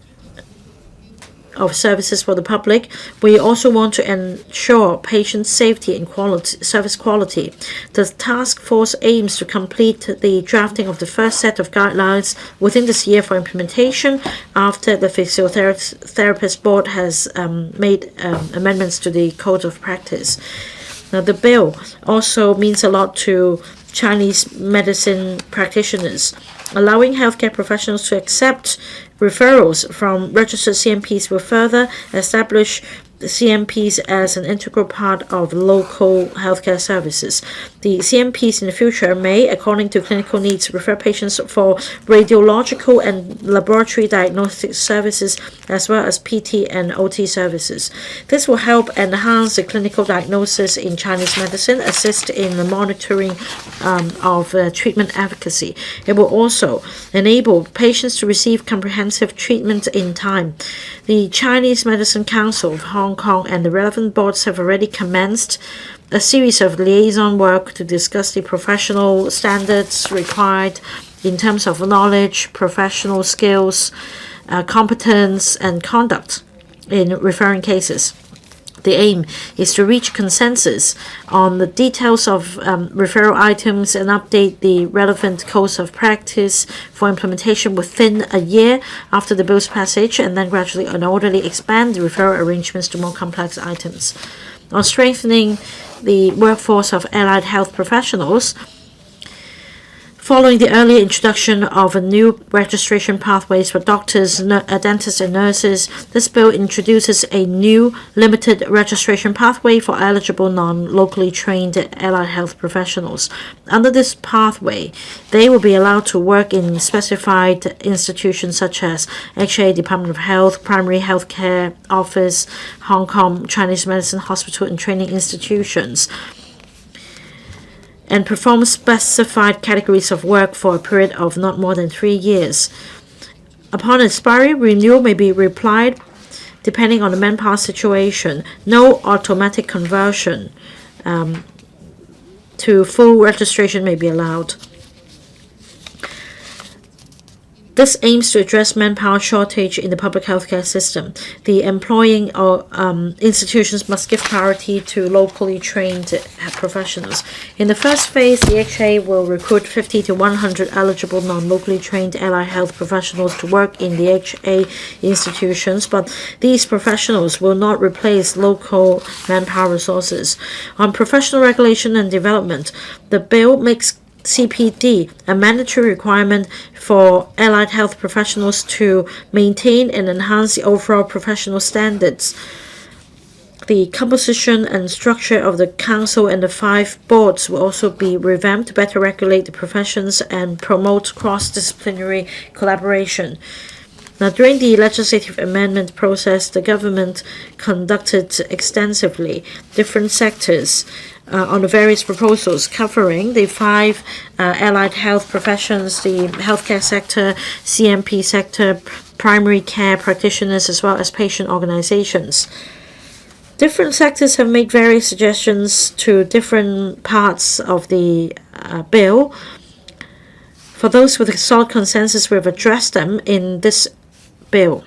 [SPEAKER 3] of services for the public. We also want to ensure patient safety and service quality. The task force aims to complete the drafting of the first set of guidelines within this year for implementation after the Physiotherapist Board has made amendments to the Code of Practice. Now, the bill also means a lot to Chinese medicine practitioners. Allowing healthcare professionals to accept referrals from registered CMPs will further establish the CMPs as an integral part of local healthcare services. The CMPs in the future may, according to clinical needs, refer patients for radiological and laboratory diagnostic services as well as PT and OT services. This will help enhance the clinical diagnosis in Chinese medicine, assist in the monitoring of treatment efficacy. It will also enable patients to receive comprehensive treatment in time. The Chinese Medicine Council of Hong Kong and the relevant boards have already commenced a series of liaison work to discuss the professional standards required in terms of knowledge, professional skills, competence, and conduct in referring cases. The aim is to reach consensus on the details of referral items and update the relevant codes of practice for implementation within a year after the bill's passage, and then gradually and orderly expand the referral arrangements to more complex items. On strengthening the workforce of allied health professionals, following the early introduction of a new registration pathways for doctors, dentists, and nurses, this bill introduces a new limited registration pathway for eligible non-locally trained allied health professionals. Under this pathway, they will be allowed to work in specified institutions such as HA Department of Health, Primary Health Care Office, Hong Kong Chinese Medicine Hospital, and training institutions, and perform specified categories of work for a period of not more than 3 years. Upon expiry, renewal may be reapplied depending on the manpower situation. No automatic conversion to full registration may be allowed. This aims to address manpower shortage in the public healthcare system. The employing institutions must give priority to locally trained professionals. In the first phase, the HA will recruit 50 to 100 eligible non-locally trained allied health professionals to work in the HA institutions, but these professionals will not replace local manpower resources. On professional regulation and development, the bill makes CPD a mandatory requirement for allied health professionals to maintain and enhance the overall professional standards. The composition and structure of the council and the 5 boards will also be revamped to better regulate the professions and promote cross-disciplinary collaboration. Now, during the legislative amendment process, the government conducted extensively different sectors on the various proposals covering the 5 allied health professions, the healthcare sector, CMP sector, primary care practitioners, as well as patient organizations. Different sectors have made various suggestions to different parts of the bill. For those with a solid consensus, we have addressed them in this bill.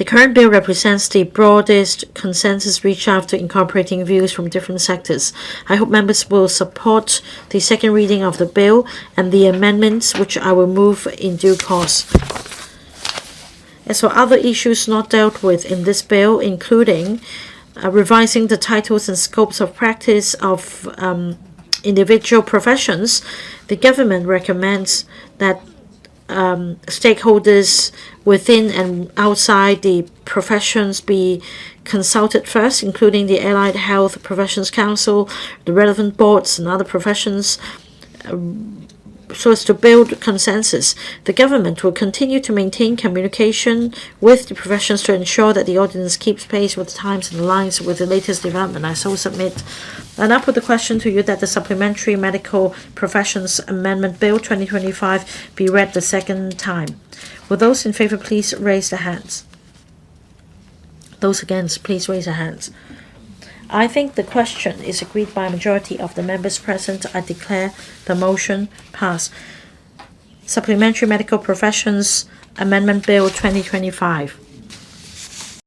[SPEAKER 3] The current bill represents the broadest consensus reached after incorporating views from different sectors. I hope members will support the second reading of the bill and the amendments, which I will move in due course. As for other issues not dealt with in this bill, including revising the titles and scopes of practice of individual professions, the government recommends that stakeholders within and outside the professions be consulted first, including the Allied Health Professions Council, the relevant boards, and other professions, so as to build consensus. The government will continue to maintain communication with the professions to ensure that the ordinance keeps pace with the times and aligns with the latest development. I so submit. And I put the question to you that the Supplementary Medical Professions Amendment Bill 2025 be read the second time. Will those in favor please raise their hands? Those against, please raise their hands. I think the question is agreed by a majority of the members present. I declare the motion passed. Supplementary Medical Professions Amendment Bill 2025.